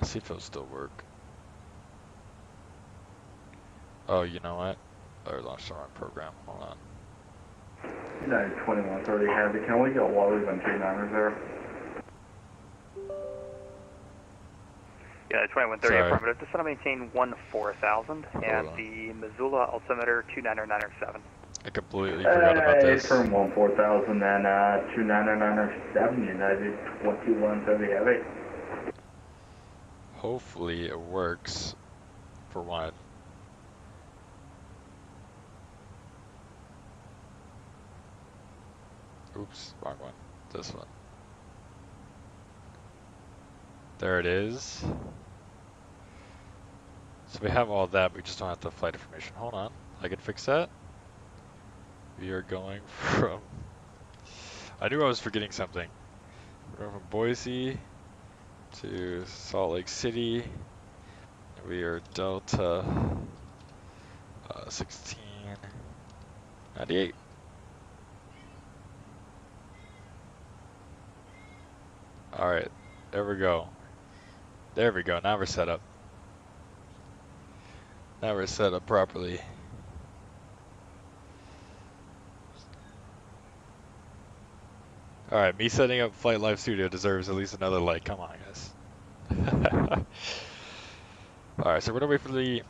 Let's see if it'll still work. Oh, you know what? I launched the wrong program. Hold on. United 2130 Heavy, can we get water on 39ers there? Yeah, 2130 Sorry. affirmative. Descend and maintain 14,000 and on. the Missoula altimeter 29907. I completely forgot about this. Firm 14,000 and 29907 United 2130 Heavy. Hopefully it works for one. Oops, wrong one. This one. There it is. So we have all that, we just don't have the flight information. Hold on, I can fix that. We are going from... I knew I was forgetting something. We're going from Boise to Salt Lake City. We are Delta 1698. Alright, there we go. There we go, now we're set up. Now we're set up properly. Alright, me setting up Flight Live Studio deserves at least another like. Come on, guys. Alright, so we're gonna wait for the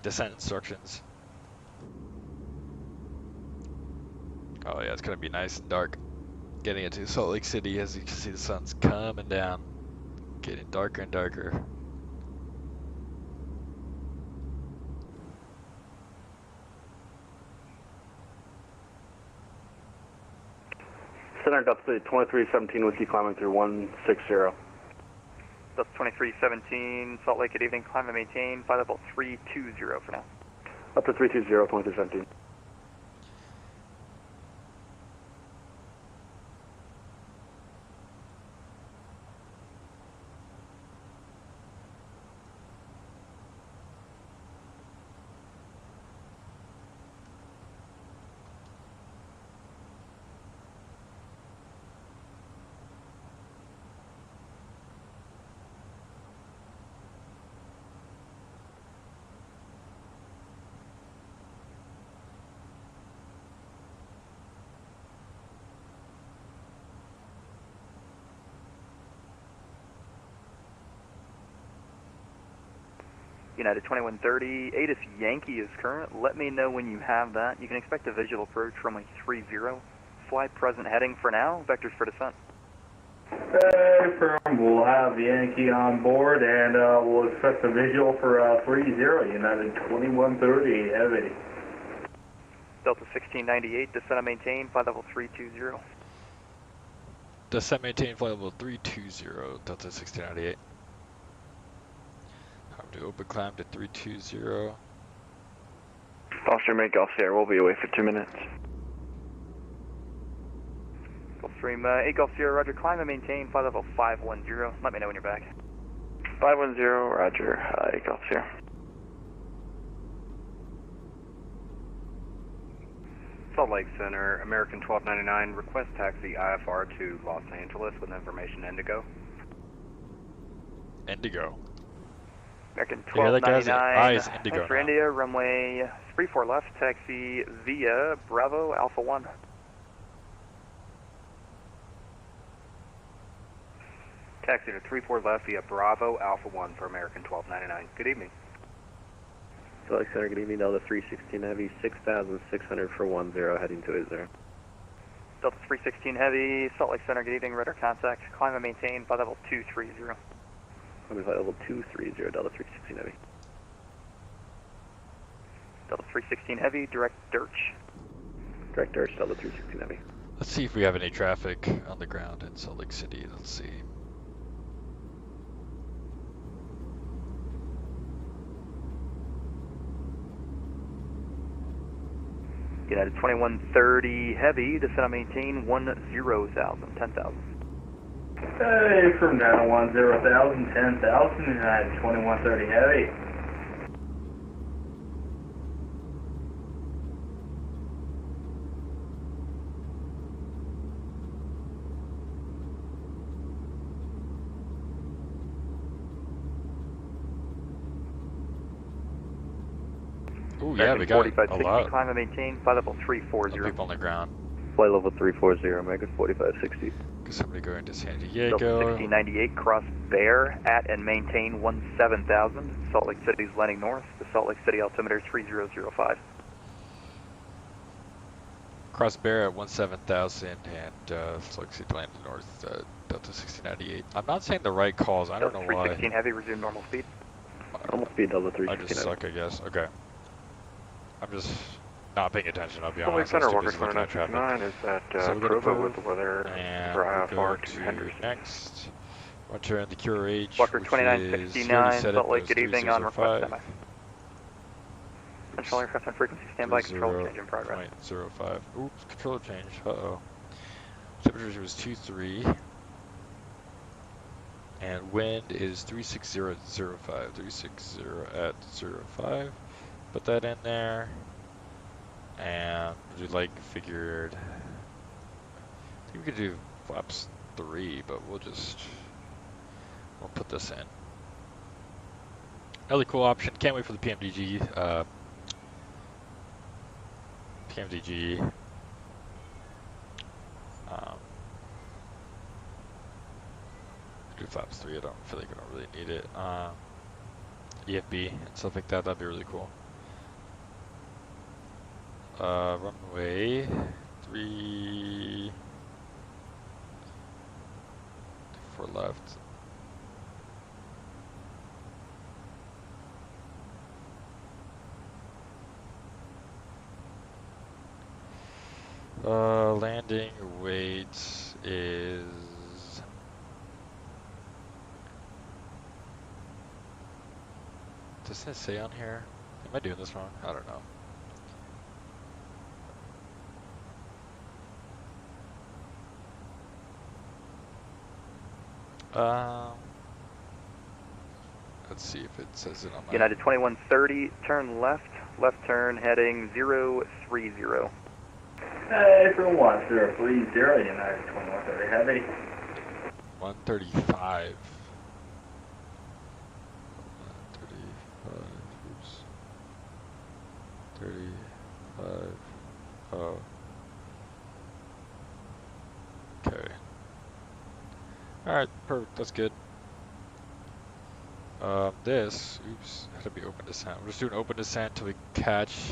descent instructions. Oh yeah, it's gonna be nice and dark. Getting into Salt Lake City, as you can see the sun's coming down. Getting darker and darker. Center Delta 2317 Whiskey climbing through 160. Delta 2317, Salt Lake, good evening, climb and maintain, flight level 320 for now. Up to 320, 2317. United 2130, ATIS Yankee is current. Let me know when you have that. You can expect a visual approach from a 30. Fly present heading for now. Vectors for descent. Hey, firm. We'll have Yankee on board, and we'll expect a visual for 30, United 2130, heavy. Delta 1698, descent and maintain, flight level 320. Descent maintain flight level 320, Delta 1698. Time to open climb to 320. Officer, make Golf Sierra, we'll be away for 2 minutes. Gulfstream 8 Golf Sierra, roger, climb and maintain, flight level 510. Let me know when you're back. 510, roger, 8 Golf Sierra. Salt Lake Center, American 1299, request taxi IFR to Los Angeles with information Indigo. Indigo. American Yeah, that guy's 1299, eyes Indigo for now. India, runway 34 left, taxi via Bravo Alpha 1. Taxi to 34 left via Bravo Alpha 1 for American 1299. Good evening. Salt Lake Center, good evening, Delta 316 Heavy, 6,600 for 10, heading to 80. Delta 316 Heavy, Salt Lake Center, good evening, radar contact, climb and maintain, flight level 230. Flight level 230, Delta 316 Heavy. Delta 316 Heavy, direct Dirch. Direct Dirch, Delta 316 Heavy. Let's see if we have any traffic on the ground in Salt Lake City. Let's see. United 2130 Heavy, descend and maintain 10,000, 10,000. Hey, from now 10,000, 10,000, United 2130 heavy. Oh yeah, we got a lot climb and maintain, flight level 340. of people on the ground. Flight level 340, American 4560. Could somebody go into San Delta Diego? 1698, cross Bear at and maintain 17,000. Salt Lake City's landing north. The Salt Lake City altimeter 3005. Cross Bear at 17,000 and Salt Lake City landing north, Delta 1698. I'm not saying the right calls. I don't know why. 316 Heavy, resume normal speed. Normal speed, Delta I 316 just Heavy. suck, I guess. Okay. I'm just not paying attention, I'll be Salt Lake honest. Center, I was Walker too busy looking at traffic. 2959 is at So we'll go to Provo with Prov, the weather and for we'll go IFR to to Henderson. next. We'll enter in the QRH, Walker which is 2969, here set Salt up Lake, as good evening, on request 3005. standby. Control aircraft on frequency standby, control change in progress. 0.05. Oops, controller change. Uh-oh. Temperature was 23. And wind is 36005. 360 at 05. Put that in there. And we figured, I think we could do flaps 3, but we'll put this in. Really cool option. Can't wait for the PMDG. Do flaps 3. I don't feel like I don't really need it. EFB and stuff like that. That'd be really cool. Runway 3 for left. Landing weight is does it say on here? Am I doing this wrong? I don't know. Let's see if it says it on my United 2130, turn left turn heading 030. Hey, for 1030, United 2130 Heavy. 135. 135. Oops. 35. Oh. Okay. Alright, perfect. That's good. This, oops, had to be open descent. We're just doing open descent till we catch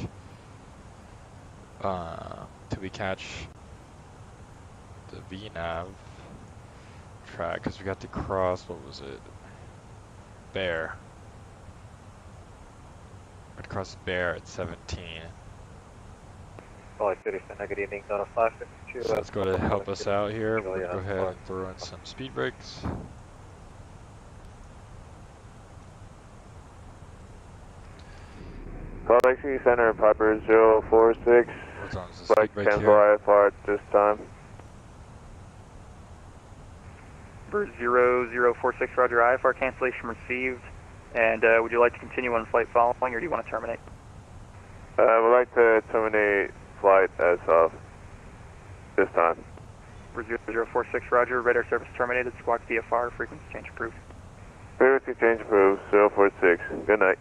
the VNav track, because we got to cross, what was it? Bear. We had to cross Bear at 17. Salt Lake City Center, good evening, Delta 552. So that's going to help us out here. We're going to go ahead and throw in some speed brakes. Salt Lake City Center, Piper 046. Flight cancel IFR at this time. Number 0046, Roger, IFR cancellation received. And would you like to continue on flight following, or do you want to terminate? I would like to terminate flight as of this time. Number 0046, Roger, radar service terminated, squawk VFR, frequency change approved. Frequency change approved, 046. Good night.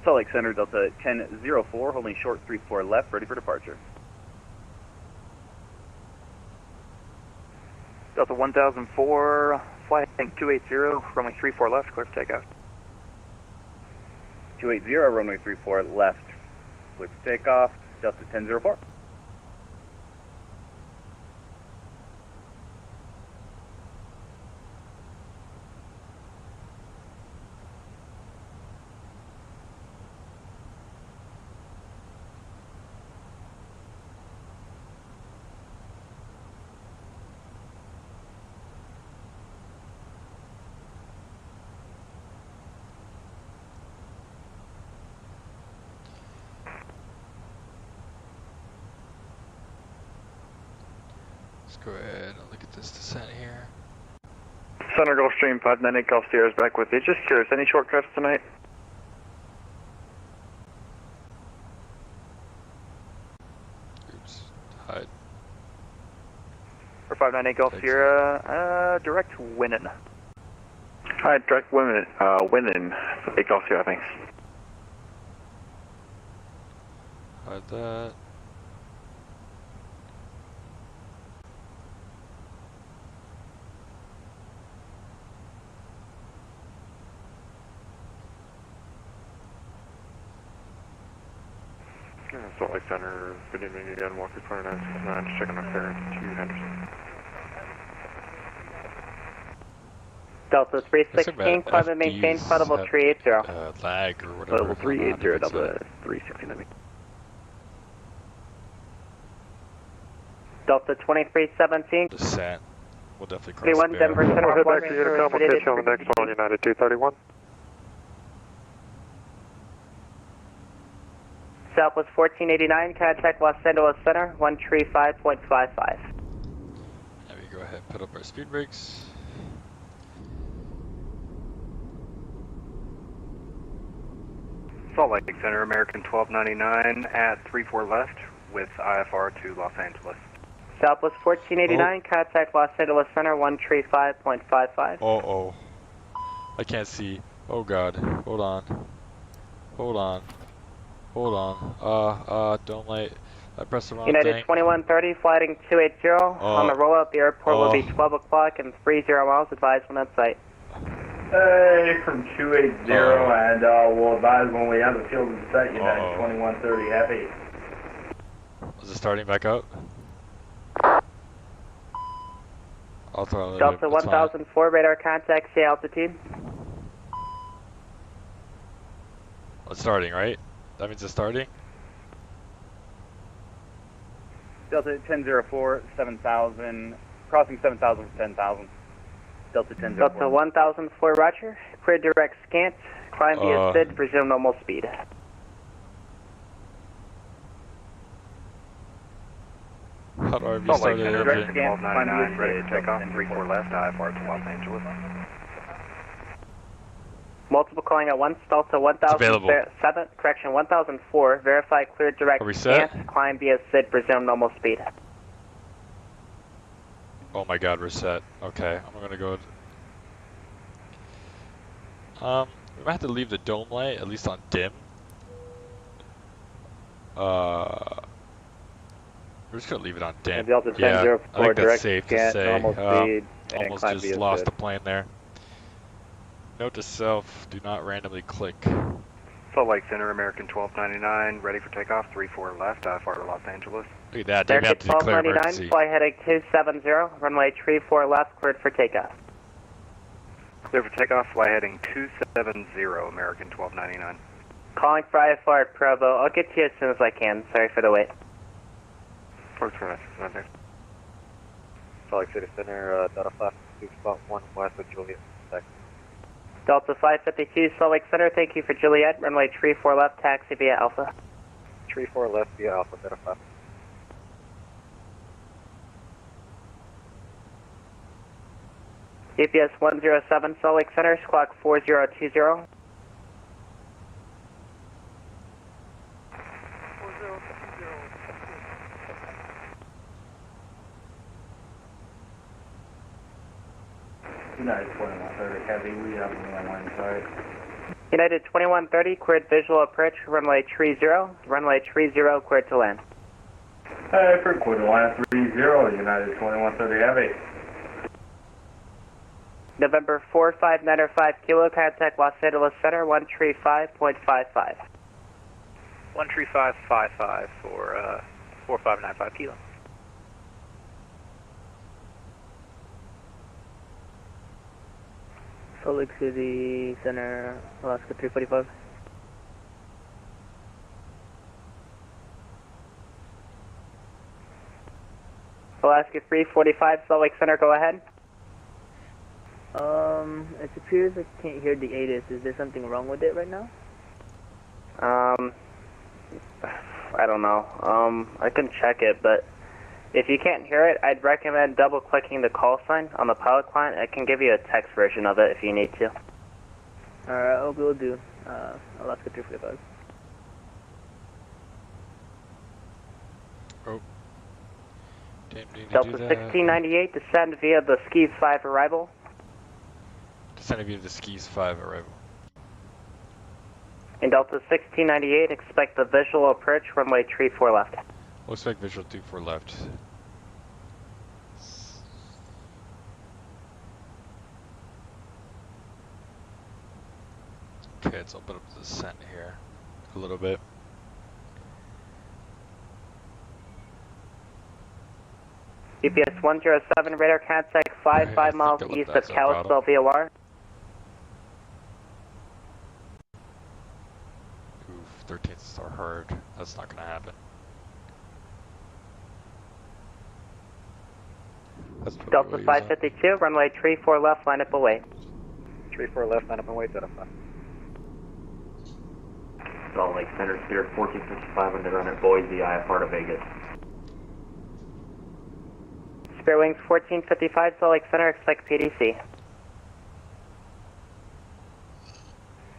Salt Lake Center, Delta 1004, holding short 34 left, ready for departure. Delta 1004, flight 280, runway 34 left, clear for takeoff. 280, runway 34 left, clear for takeoff, Delta 1004. Let's go ahead and look at this descent here. Center Gulfstream 598 Golf Sierra's back with you. Just curious, any shortcuts tonight? Oops, hide. For 598 Golf Sierra, direct Winnan. Hi, direct Winnan, 8 Golf Sierra, thanks. Hide that. Salt Lake Center, good evening again, Walker 2969, just checking my clearance to Henderson. Delta 316, climb and maintain flight level 380. Lag or whatever. Level 380, Delta 316. Delta 2317. Descent. We'll definitely cross 31 the Denver Center. We'll head back to Unicom. We'll catch you on the next one, United 231. Southwest 1489, contact Los Angeles Center, 135.55. Now we go ahead and put up our speed brakes. Salt Lake Center, American 1299 at 34 left with IFR to Los Angeles. Southwest 1489, contact Los Angeles Center, 135.55. Uh-oh. I can't see. Oh god. Hold on. Hold on. Hold on. Don't light. I pressed the wrong United thing. 2130, flighting 280. On the rollout, the airport will be 12 o'clock and 30 miles. Advised when on site. Hey, from 280, and we'll advise when we have the field in sight, United 2130, heavy. Is it starting back up? I'll throw it. Delta 1004, radar contact, say altitude. It's starting, right? That means it's starting? Delta 1004, 7000, crossing 7000 for 10,000. Delta 1004. Delta 1004, roger. Clear direct scant. Climb via SID, resume normal speed. How do I restart it? Direct scan, 1299, ready to take off, 34 left, IFR to Los Angeles. Multiple calling at once, Delta 1007, correction 1004, verify clear direct scant, climb via SID, resume normal speed. Oh my god, reset. Okay, I'm gonna go. We might have to leave the dome light, at least on dim. We're just gonna leave it on dim. Yeah, I think that's safe to say. Almost just lost the plane there. Note to self, do not randomly click. Salt Lake Center, American 1299, ready for takeoff, 34 left, IFR to Los Angeles. Look at that, they have to declare emergency. Fly heading 270, runway 34 left, cleared for takeoff. Clear for takeoff, fly heading 270, American 1299. Calling for IFR at Provo. I'll get to you as soon as I can. Sorry for the wait. Works for us, Sunday. Salt Lake City Center, Delta 552, spot 1 west of Juliet. Delta 552, Salt Lake Center, thank you for Juliet. Runway 34 left, taxi via Alpha. 34 left via Alpha, Delta 5. GPS 107, Salt Lake Center, squawk 4020. United 2130, heavy, we have on line side. United 2130, cleared visual approach, runway 30, runway 30, cleared to land. Hey, for quarter line 30, United 2130, heavy. November 4595 kilo, contact Los Angeles Center, 135.55. 13555 for 4595 kilo. Salt Lake City Center, Alaska 345. Alaska 345, Salt Lake Center, go ahead. It appears I can't hear the ATIS. Is there something wrong with it right now? I don't know. I can check it, but if you can't hear it, I'd recommend double-clicking the call sign on the pilot client. I can give you a text version of it if you need to. Alright, we'll do. Alaska 345. Oh. Damn, Delta 1698, descend via the Skis 5 arrival. Descend via the Skis 5 arrival. In Delta 1698, expect the visual approach, runway 34 left. We'll expect visual 24 left. Okay, let's open up the descent here a little bit. GPS 107, radar contact 5 miles east of Kalispell VOR. or hard. That's not gonna happen. That's Delta 552, runway 34 left, line up away. 34 left, line up and wait, Delta 5. Salt Lake Center, Spirit 1455, and they run at Boise, IFR to Vegas. Spirit Wings 1455, Salt Lake Center, expect PDC.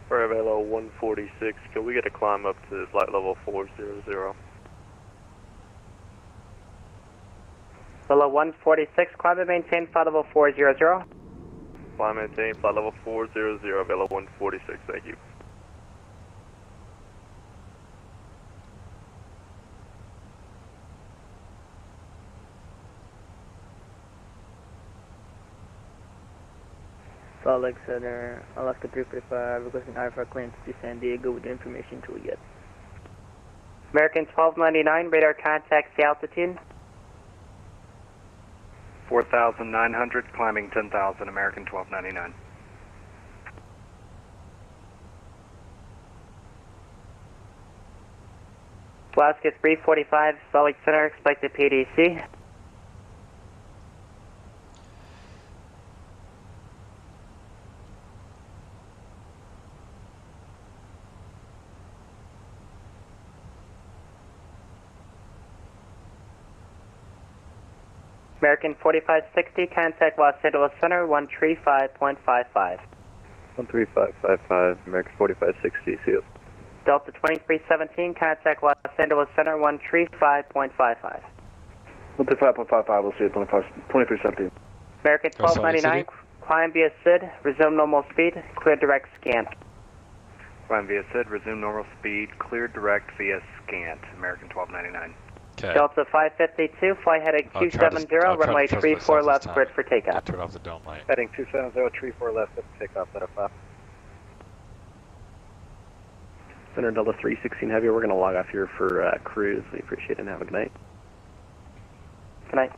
Bravo 146, can we get a climb up to flight level 400? Level 146, climb and maintain flight level 400. Climb maintain flight level 400, Velo 146, thank you. Salt Lake Center, Alaska 345, requesting IFR clearance to San Diego with the information to get. American 1299, radar contacts the altitude. 4,900, climbing 10,000, American 1299. Alaska 345, Salt Lake Center, expected PDC. American 4560, contact Los Angeles Center, 135.55. 13555, American 4560, see you. Delta 2317, contact Los Angeles Center, 135.55. 135.55, we'll see you at 2317. American 1299, climb via SID, resume normal speed, clear direct scan. Climb via SID, resume normal speed, clear direct via scant, American 1299. Okay. Delta 552, fly heading 270, runway 34 left, cleared for takeoff. Turn off the dome light. Heading 270, 34 left, let's take off, Delta 5. Center Delta 316 Heavy, we're going to log off here for cruise. We appreciate it and have a good night. Good night.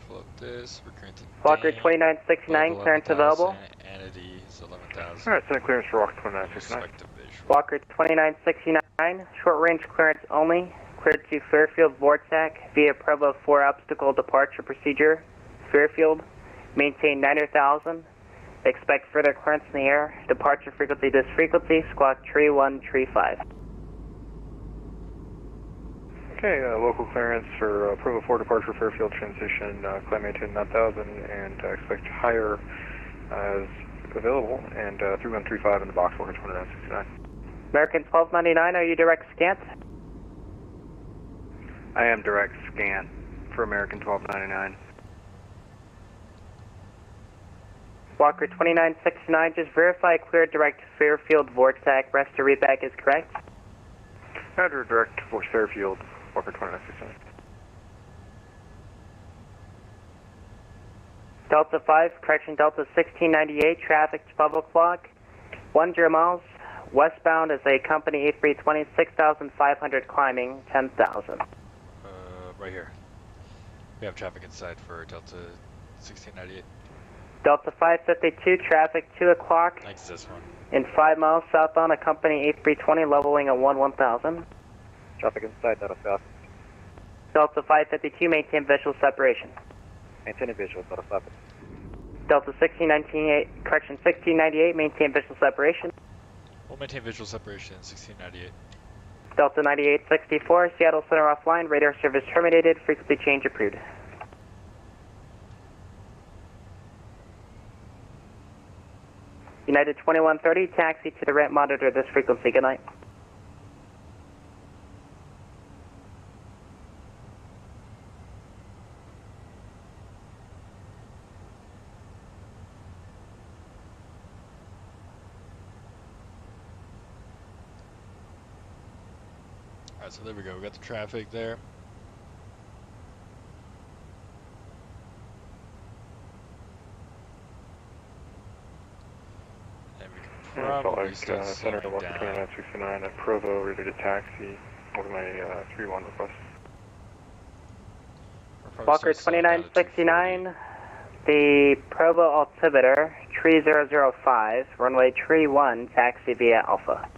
Pull up this. We're granted. Walker 2969, clearance available. Entity is 11,000. Alright, send clearance for Walker 2969. Walker 2969, short range clearance only. Cleared to Fairfield Vortex via Provo 4 obstacle departure procedure. Fairfield, maintain 90,000. Expect further clearance in the air. Departure frequency, this frequency, squawk tree 1, tree 5. Okay, local clearance for Provo 4 departure Fairfield transition, climb maintain 9,000 and expect higher as available, and 3135 in the box, Walker 2969. American 1299, are you direct scant? I am direct scant for American 1299. Walker 2969, just verify cleared direct Fairfield Vortex, rest to read back is correct? Roger, direct for Fairfield, Walker 2969. Delta 5, correction Delta 1698, traffic 12 o'clock, 10 miles, westbound is a company A320, 6,500 climbing, 10,000. Right here. We have traffic inside for Delta 1698. Delta 552, traffic 2 o'clock. Thanks, this one. In 5 miles southbound, a company A320 leveling at 1000. Traffic inside, Delta 5. Delta 552, maintain visual separation. Maintain a visual, Delta 5. Delta 1698, correction 1698, maintain visual separation. We'll maintain visual separation in 1698. Delta 9864, Seattle Center offline, radar service terminated, frequency change approved. United 2130, taxi to the ramp, monitor this frequency, good night. Alright, so there we go. We got the traffic there. And we can Probably still Center slowing Walker down. 2969 at Provo, ready to taxi with my 3-1 request. Walker 2969, the Provo altimeter, tree 005, runway tree 1, taxi via Alpha.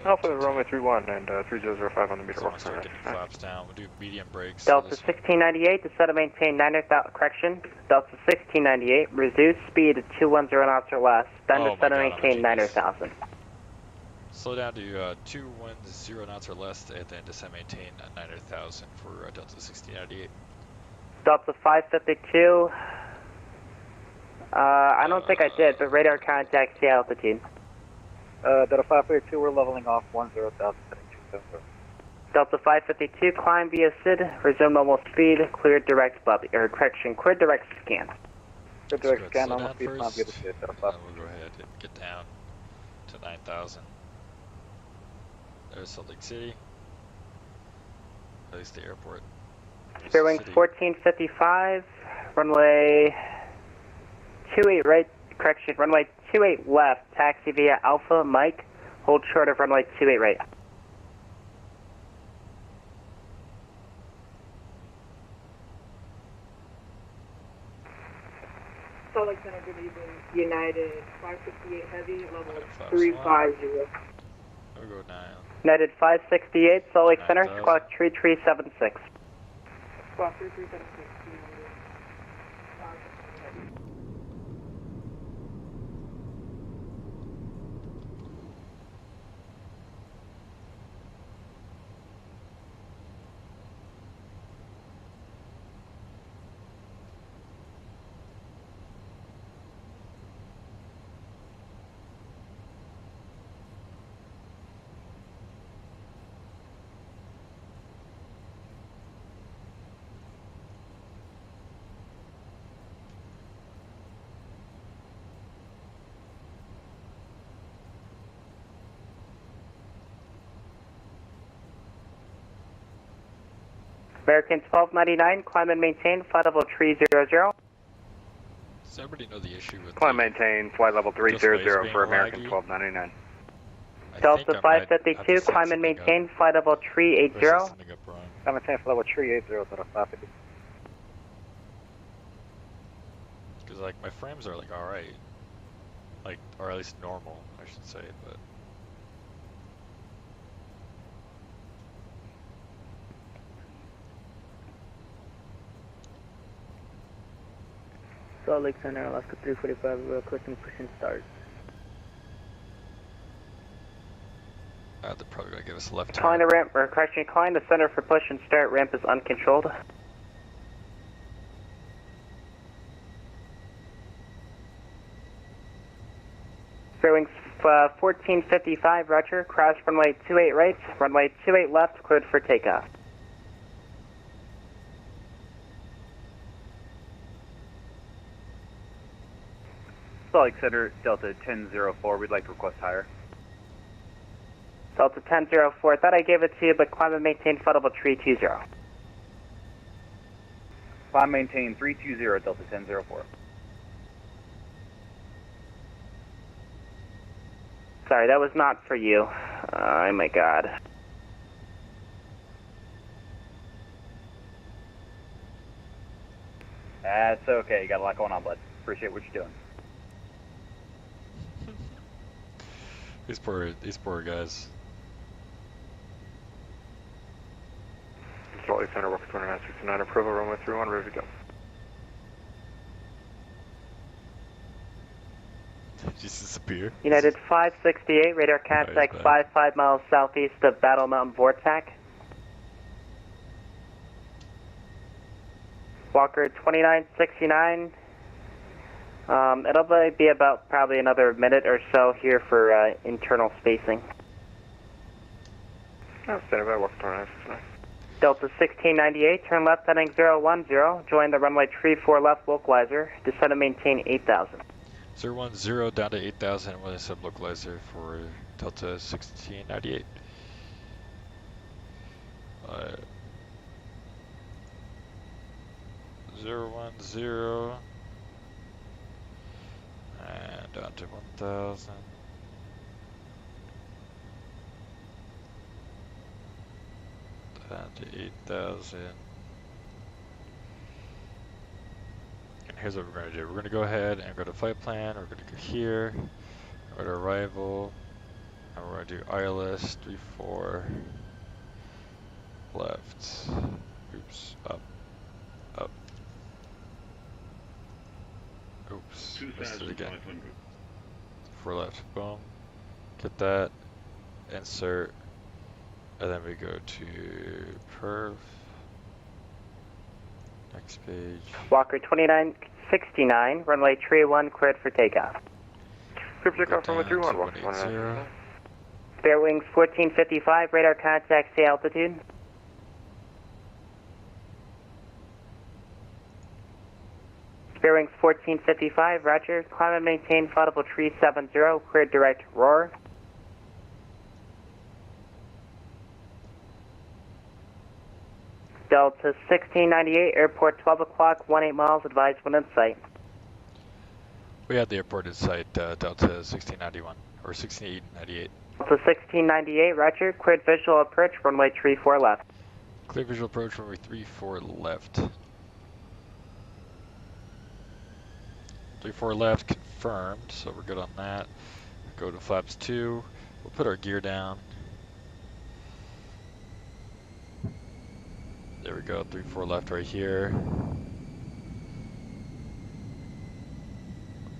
Alpha, runway 31 and 3005 on the meter. So I'll start getting flaps down. We'll do medium brakes. Delta 1698, descend to maintain 9,000, correction, Delta 1698, reduce speed to 210 knots or less, then descend to maintain 9,000. Slow down to 210 knots or less, and then descend maintain 9,000 for Delta 1698. Delta 552, I don't think I did, but radar contact sea altitude. Delta 552, we're leveling off 10,000, heading 270. Delta 552, climb via SID, resume normal speed, clear direct clear direct scan. Clear direct scan, slow normal down speed, first, climb via the SID, Delta 552. we'll go ahead and get down to 9,000. There's Salt Lake City. At least the airport. Fairwing 1455, runway 28 right, correction, runway 28 left, taxi via Alpha, Mike, hold short of runway 28 right. Salt Lake Center, good evening. United 568 Heavy, level 350. We'll go 9. United 568, Salt Lake Center, squawk 3376. Squawk 3376. American 1299, climb and maintain, flight level 300. Does everybody know the issue with Climb maintain, flight level 300 for American 1299. Delta 552, climb and maintain, flight level 380. Climb and maintain, flight level 380, Delta 552. Because like my frames are like alright. Like, or at least normal, I should say, but... Salt Lake Center, Alaska 345, requesting push and start. They're probably going to give us a left turn. Decline the ramp, or correction, decline the center for push and start, ramp is uncontrolled. Fairwing 1455, roger, cross runway 28 right, runway 28 left, cleared for takeoff. Salt Lake Center, Delta 1004, we'd like to request higher. Delta 1004, I thought I gave it to you, but climb and maintain flight level 320. Climb maintain 320, Delta 1004. Sorry, that was not for you. Oh my god. That's okay, you got a lot going on, bud. Appreciate what you're doing. These poor guys. Salt Lake Center, Walker 2969 at Provo, runway 31, ready to go. Just disappear. United 568, radar contact 55 miles southeast of Battle Mountain Vortex. Walker 2969. It'll be about probably another minute or so here for internal spacing. Standing by, Walker 2969. Delta 1698, turn left heading 010, join the runway 34 left localizer, descend and maintain 8,000. 010 down to 8,000 with a sub-localizer for Delta 1698. 010 and down to 1,000. Down to 8,000. And here's what we're going to do. We're going to go ahead and go to flight plan. We're going to go here. Go to arrival. And we're going to do ILS 34 left. Oops. Up. Up. Oops. Missed it again. 4 left. Boom. Get that. Insert. And then we go to perf. Next page. Walker 2969, runway 31, cleared for takeoff. Clear for takeoff, runway 31, Walker 180. Spare wings 1455, radar contact, say altitude. Spare wings 1455, roger. Climb and maintain flight level 370, cleared direct roar. Delta 1698, airport 12 o'clock, 18 miles, advised when in sight. We had the airport in sight, Delta 1691, or 1698. Delta 1698, roger. Cleared visual approach, runway 34 left. Clear visual approach, runway 34 left. 34 left, confirmed, so we're good on that. Go to flaps 2, we'll put our gear down. There we go, 34 left right here.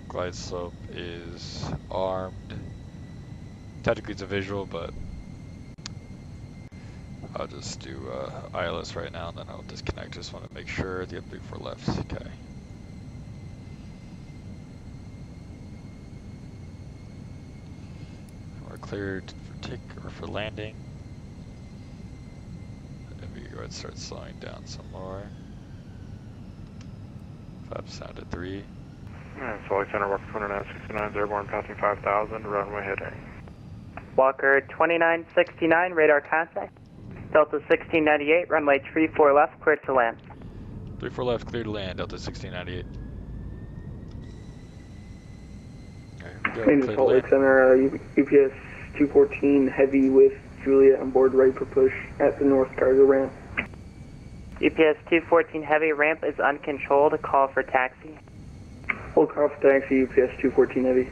Glide slope is armed. Technically it's a visual, but I'll just do ILS right now and then I'll disconnect. Just want to make sure the 34 left. Okay. We're cleared for take or for landing. And we go ahead and start slowing down some more. Flaps down to 3. Salt Lake Center, Walker 2969, airborne passing 5,000, runway heading. Walker 2969, radar contact. Delta 1698, runway 34 left, cleared to land. 34 left, clear to land, Delta 1698. Salt Lake Center, UPS 214 heavy with Juliet on board, ready for push at the north cargo ramp. UPS 214 heavy, ramp is uncontrolled, call for taxi. Hold call for taxi, UPS 214 heavy.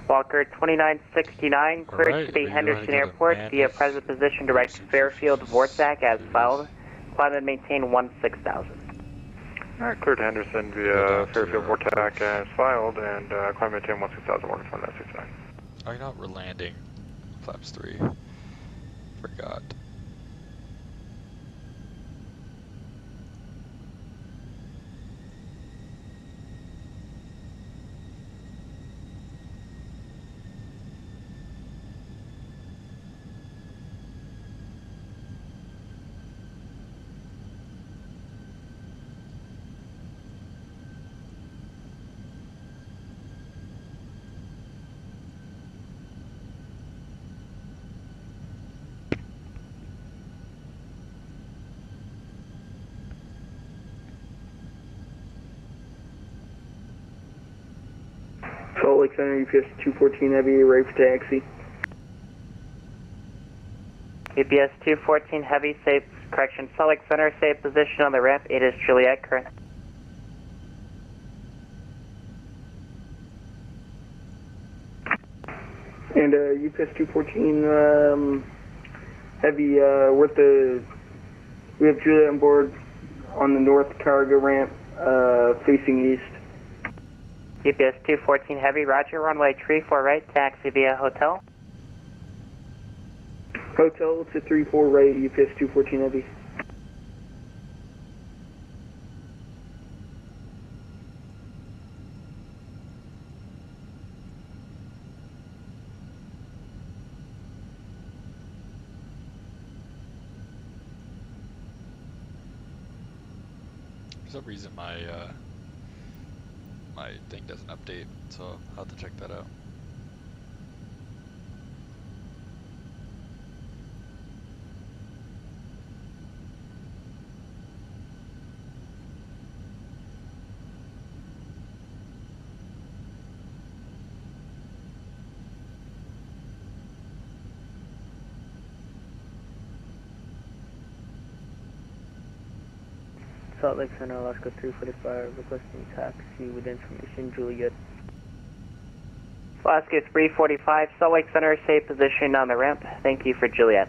Walker 2969, cleared to the Henderson Airport via present position direct Fairfield Vortac as filed. Climb and maintain 16,000. Alright, cleared to Henderson via Fairfield Vortac as filed, and climb and maintain 16,000, Walker 2969. Oh, you know what? We're landing. Flaps 3. Forgot. Salt Lake Center, UPS 214 heavy, ready for taxi. UPS 214 heavy, safe, correction, Salt Lake Center, safe position on the ramp, it is Juliet, current. And UPS 214 heavy, we have Juliet on board on the north cargo ramp, facing east. UPS 214 heavy, roger, runway 34 right, taxi via hotel. Hotel to 34 right, UPS 214 heavy. For some reason my my thing doesn't update, so I'll have to check that out. Salt Lake Center, Alaska 345, requesting taxi with information, Juliet. Alaska 345, Salt Lake Center, safe position on the ramp. Thank you for Juliet.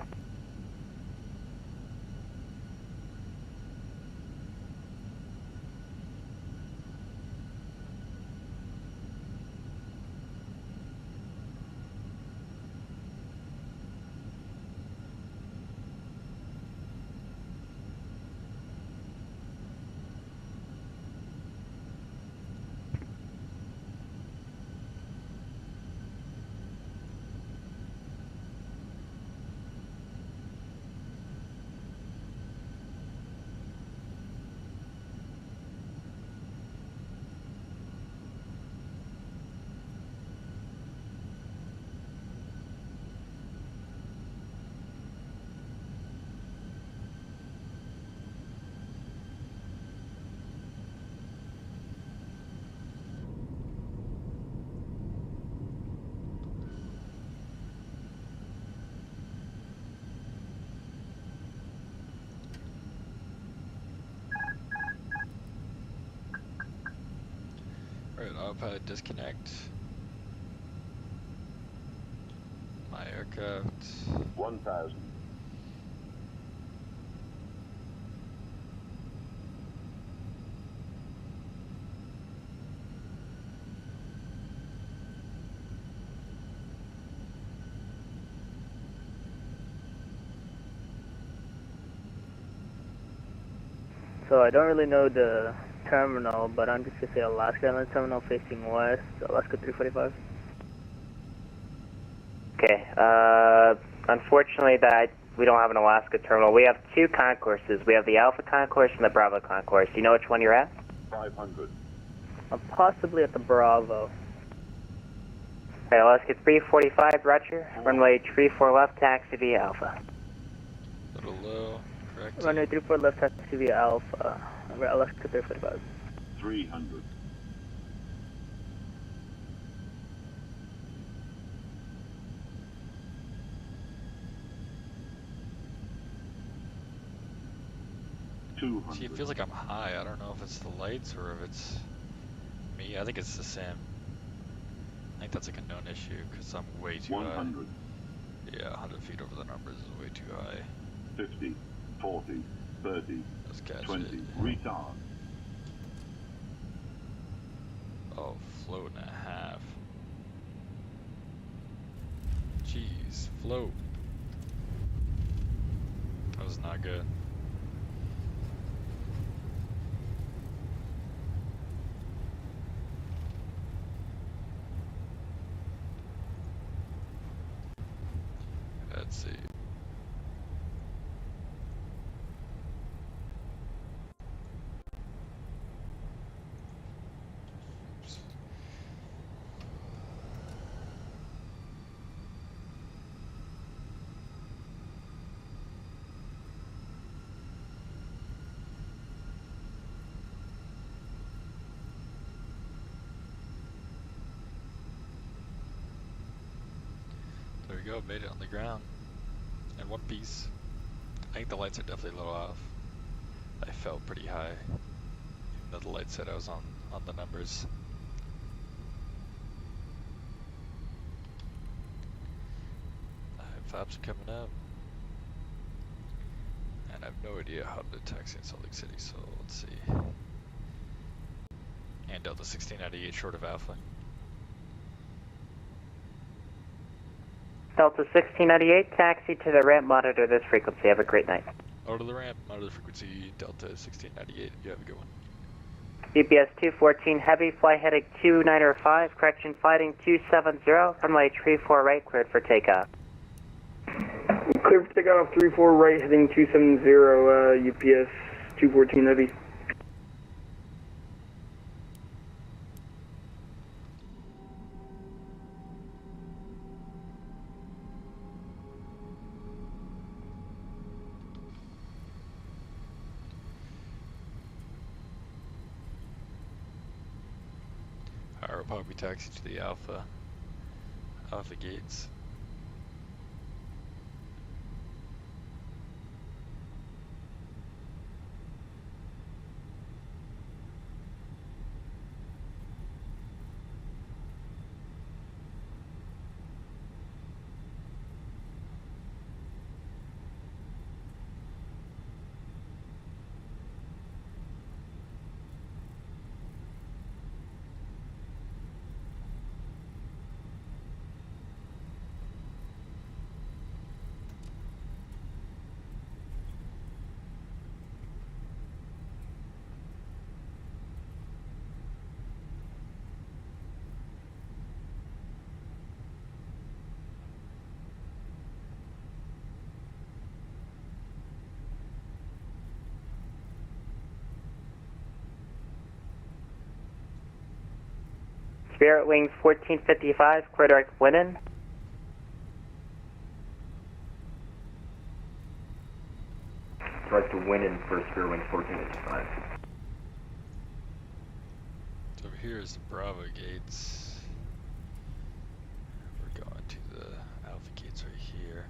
Alright, autopilot disconnect. My aircraft. 1,000. So I don't really know the terminal, but I'm just gonna say Alaska Airlines terminal facing west, Alaska 345. Okay, unfortunately we don't have an Alaska terminal. We have two concourses. We have the Alpha concourse and the Bravo concourse. Do you know which one you're at? 500. I'm possibly at the Bravo. Okay, Alaska 345, roger. Runway 34 left, taxi via Alpha. Little low, correct. Runway 34 left, taxi via Alpha. Alaska 345. 300. See, it feels like I'm high. I don't know if it's the lights or if it's me. I think it's the sim. I think that's like a known issue because I'm way too 100. high. Yeah, 100 feet over the numbers is way too high. 50, 40, 30, Let's catch 20. it. Retard. Oh, float and a half. Jeez, float. That was not good. Let's see. There we go, made it on the ground. In one piece. I think the lights are definitely a little off. I felt pretty high. Even though the light said I was on the numbers. Flaps are coming up. And I have no idea how to taxi in Salt Lake City, so let's see. And Delta 1698 short of Alpha. Delta 1698, taxi to the ramp, monitor this frequency. Have a great night. Out of the ramp, monitor the frequency, Delta 1698. You have a good one. UPS 214 heavy, fly heading 2905, correction, fighting 270, runway 34 right, cleared for takeoff. Clear for takeoff 34 right, heading 270, UPS 214 heavy. Alright, we'll probably taxi to the Alpha gates. Spirit Wings 1455, clear direct Winnan. Direct to Winnan for Spirit Wings 1455. So over here is the Bravo gates. We're going to the Alpha gates right here.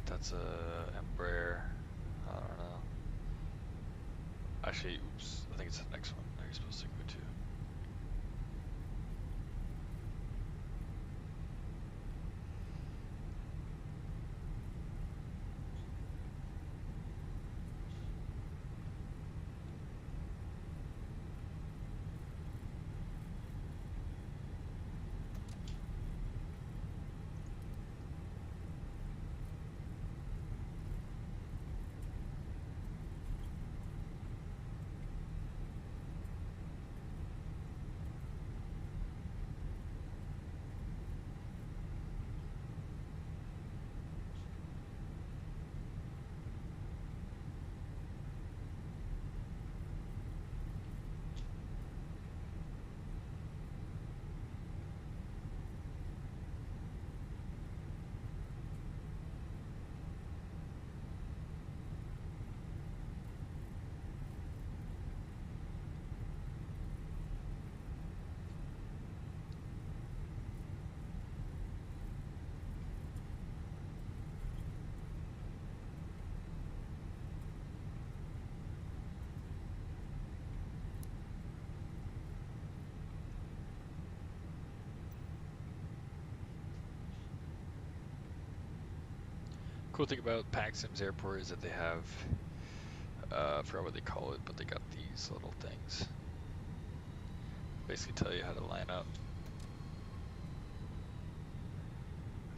That's a Embraer. I don't know. Actually, oops. I think it's the next one that you're supposed to go to. Cool thing about VATSIM's airport is that they have, I forgot what they call it, but they got these little things. Basically tell you how to line up.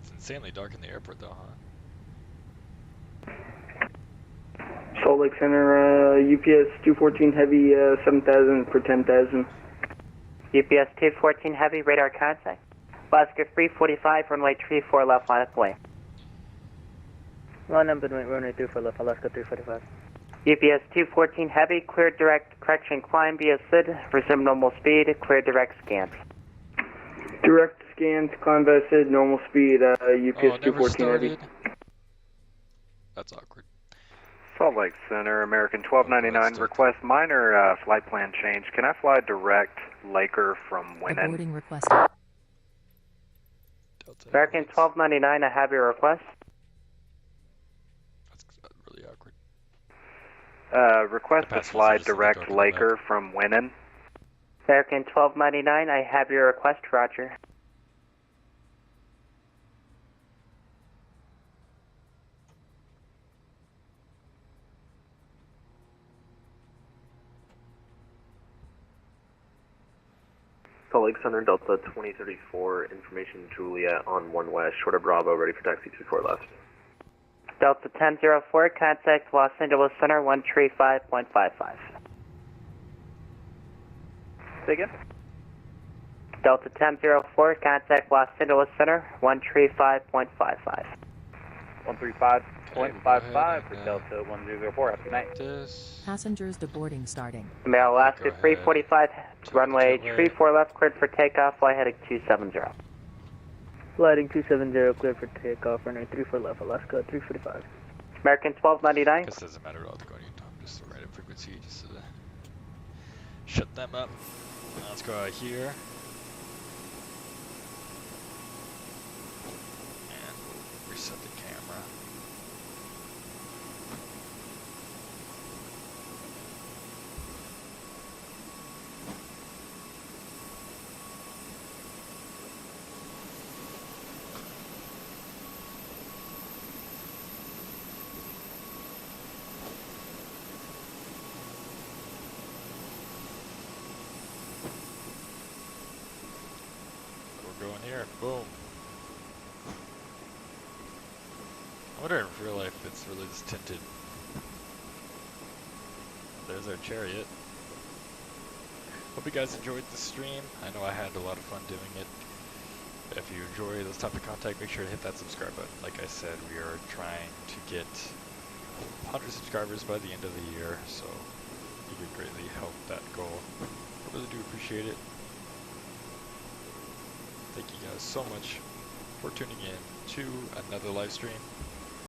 It's insanely dark in the airport though, huh? Salt Lake Center, UPS 214 Heavy, 7,000 for 10,000. UPS 214 Heavy, radar contact. Alaska 345, runway 34 left, line up away. Line up and runway 34 left, Alaska 345. UPS 214 Heavy, cleared direct correction climb via SID, resume normal speed, cleared direct scans. Direct scans, climb via SID, normal speed, UPS 214 started. Heavy. That's awkward. Salt Lake Center, American 1299, request minor flight plan change. Can I fly direct Laker from Winnan? Boarding requested. American 1299, I have your request. That's really awkward. Request to fly direct Laker from Winnan. American 1299, I have your request, roger. Salt Lake Center, Delta 2034, information Juliet on 1 West, short of Bravo, ready for taxi 24 left. Delta 1004, contact Los Angeles Center 135.55. Say again? Delta 1004, contact Los Angeles Center 135.55. 135.55 for Delta 1004. Have a good night. Passengers to boarding starting. Mail Alaska 345, runway 34 left, cleared for takeoff, fly heading 270. Flighting 270, cleared for takeoff, runway 34 left, Alaska 345. American 1299. This doesn't matter at all to go on just the right frequency, just to shut them up. Now let's go out here. And we'll reset the camera. Going here, boom. I wonder in real life if it's really this tinted. There's our chariot. Hope you guys enjoyed the stream. I know I had a lot of fun doing it. If you enjoy this type of content, make sure to hit that subscribe button. Like I said, we are trying to get 100 subscribers by the end of the year, so you could greatly help that goal. I really do appreciate it. Thank you guys so much for tuning in to another live stream.